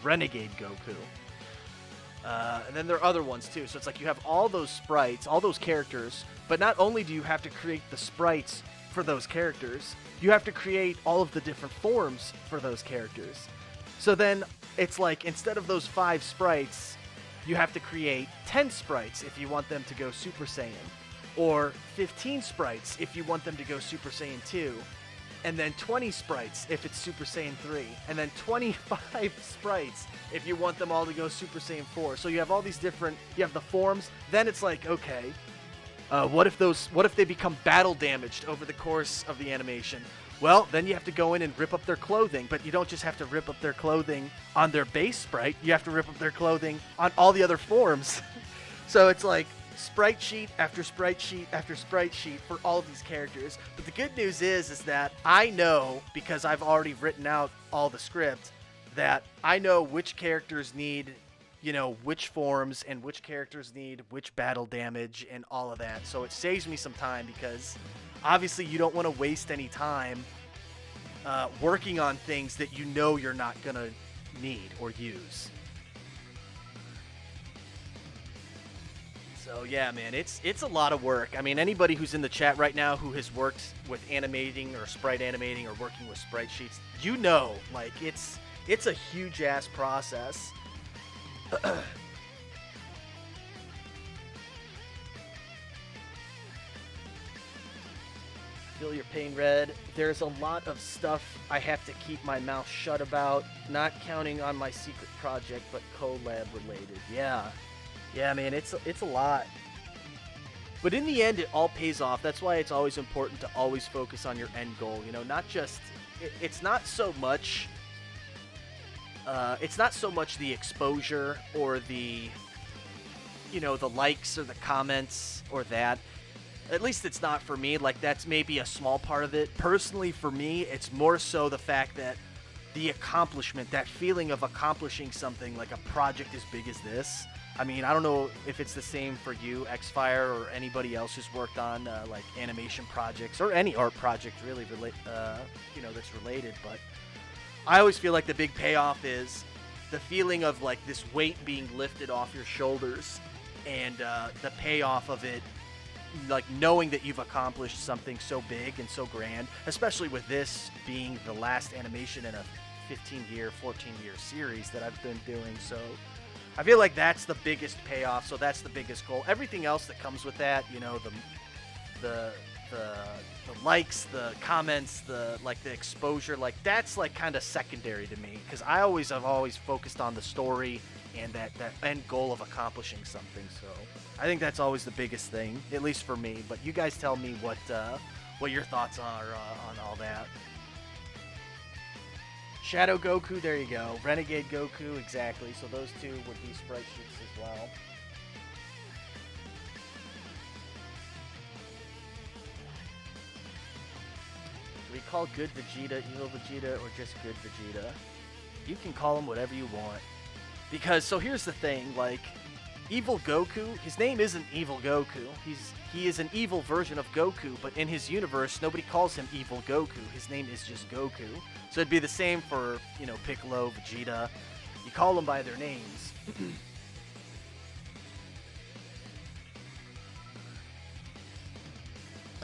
Renegade Goku. And then there are other ones too. So it's like you have all those sprites, all those characters, but not only do you have to create the sprites for those characters, you have to create all of the different forms for those characters. So then it's like instead of those 5 sprites, you have to create 10 sprites if you want them to go Super Saiyan, or 15 sprites if you want them to go Super Saiyan 2, and then 20 sprites if it's Super Saiyan 3, and then 25 sprites if you want them all to go Super Saiyan 4. So you have all these different, you have the forms. Then it's like, okay, what if they become battle damaged over the course of the animation? Well, then you have to go in and rip up their clothing, but you don't just have to rip up their clothing on their base sprite, you have to rip up their clothing on all the other forms. So it's like sprite sheet after sprite sheet after sprite sheet for all of these characters. But the good news is that I know, because I've already written out all the script, that I know which characters need, you know, which forms and which characters need which battle damage and all of that. So it saves me some time, because obviously you don't want to waste any time working on things that you know you're not going to need or use. So yeah, man, it's a lot of work. I mean, anybody who's in the chat right now who has worked with animating or sprite animating or working with sprite sheets, you know, like it's a huge ass process. Feel your pain, Red. There's a lot of stuff I have to keep my mouth shut about, not counting on my secret project, but collab related. Yeah, man, it's a lot. But in the end, it all pays off. That's why it's always important to always focus on your end goal. You know, not just, it's not so much the exposure or the, you know, the likes or the comments or that. At least it's not for me. Like, that's maybe a small part of it. Personally, for me, it's more so the fact that the accomplishment, that feeling of accomplishing something, like a project as big as this. I mean, I don't know if it's the same for you, Xfire, or anybody else who's worked on like animation projects or any art project really, you know, that's related. But I always feel like the big payoff is the feeling of like this weight being lifted off your shoulders, and the payoff of it, like knowing that you've accomplished something so big and so grand, especially with this being the last animation in a 15-year, 14-year series that I've been doing. So I feel like that's the biggest payoff. So that's the biggest goal. Everything else that comes with that, you know, the likes, the comments, the exposure, like that's like kind of secondary to me, because I've always focused on the story and that end goal of accomplishing something. So I think that's always the biggest thing, at least for me. But you guys tell me what your thoughts are on all that. Shadow Goku, there you go. Renegade Goku, exactly. So those two would be sprite sheets as well. Do we call good Vegeta evil Vegeta or just good Vegeta? You can call him whatever you want. Because, so here's the thing, like, evil Goku, his name isn't evil Goku. He is an evil version of Goku, but in his universe, nobody calls him evil Goku. His name is just Goku. So it'd be the same for, you know, Piccolo, Vegeta. You call them by their names.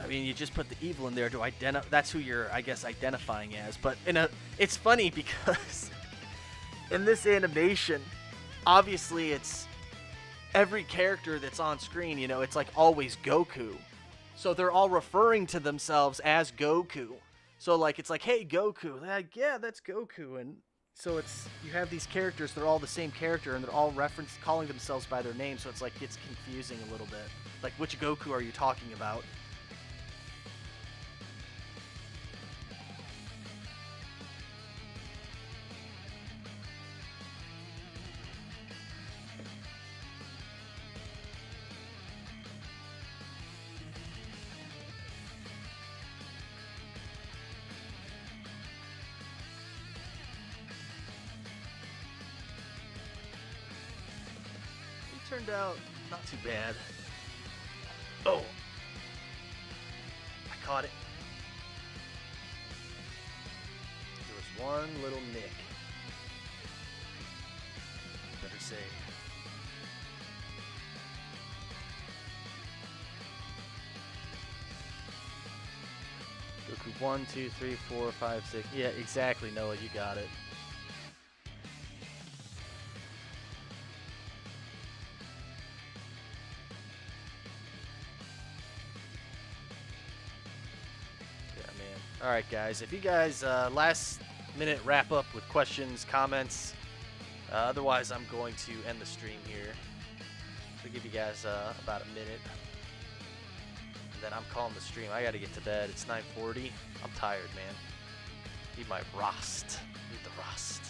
I mean, you just put the evil in there to identify. That's who you're, I guess, identifying as. But it's funny because in this animation, obviously it's every character that's on screen, you know, it's like always Goku. So they're all referring to themselves as Goku. So like it's like, hey Goku, they're like, yeah, that's Goku. And so it's, you have these characters, they're all the same character and they're all calling themselves by their name. So it's like it's confusing a little bit. Like, which Goku are you talking about? Turned out not too bad. Oh, I caught it. There was one little nick. Better say. Goku 1, 2, 3, 4, 5, 6. Yeah, exactly, Noah, you got it. Alright guys, if you guys last minute wrap up with questions, comments, otherwise I'm going to end the stream here. So give you guys about a minute. And then I'm calling the stream. I gotta get to bed. It's 9:40. I'm tired, man. Need my rest. Need the rest.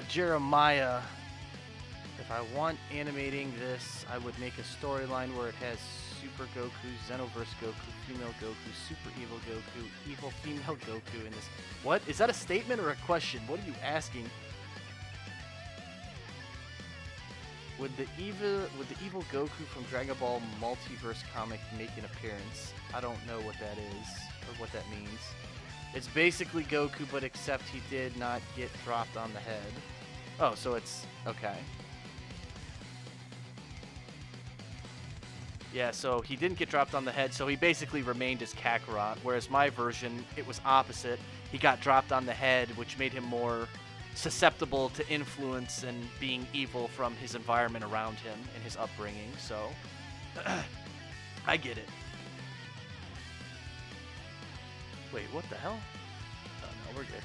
Jeremiah. If I want animating this, I would make a storyline where it has Super Goku, Xenoverse Goku, Female Goku, Super Evil Goku, Evil Female Goku in this. What? Is that a statement or a question? What are you asking? Would the evil Goku from Dragon Ball Multiverse comic make an appearance? I don't know what that is or what that means. It's basically Goku, but except he did not get dropped on the head. Oh, so it's okay. Yeah, so he didn't get dropped on the head, so he basically remained as Kakarot, whereas my version, it was opposite. He got dropped on the head, which made him more susceptible to influence and being evil from his environment around him and his upbringing, so I get it. Wait, what the hell? Oh, no, we're good.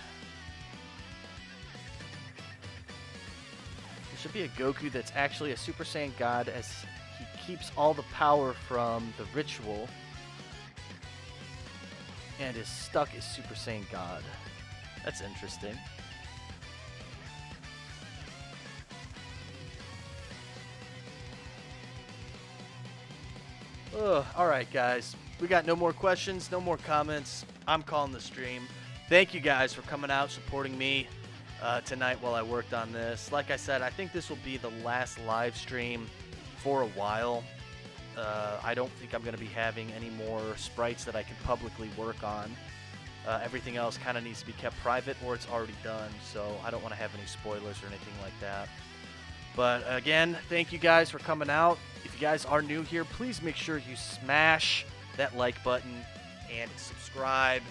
There should be a Goku that's actually a Super Saiyan God, as he keeps all the power from the ritual and is stuck as Super Saiyan God. That's interesting. Ugh, alright guys, we got no more questions, no more comments. I'm calling the stream. Thank you guys for coming out, supporting me tonight while I worked on this. Like I said, I think this will be the last live stream for a while. I don't think I'm going to be having any more sprites that I can publicly work on. Everything else kind of needs to be kept private, or it's already done, so I don't want to have any spoilers or anything like that. But again, thank you guys for coming out. If you guys are new here, please make sure you smash that like button and subscribe,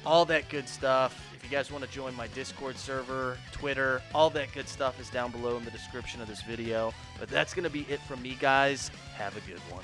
all that good stuff. If you guys want to join my Discord server, Twitter, all that good stuff is down below in the description of this video. But that's going to be it from me, guys. Have a good one.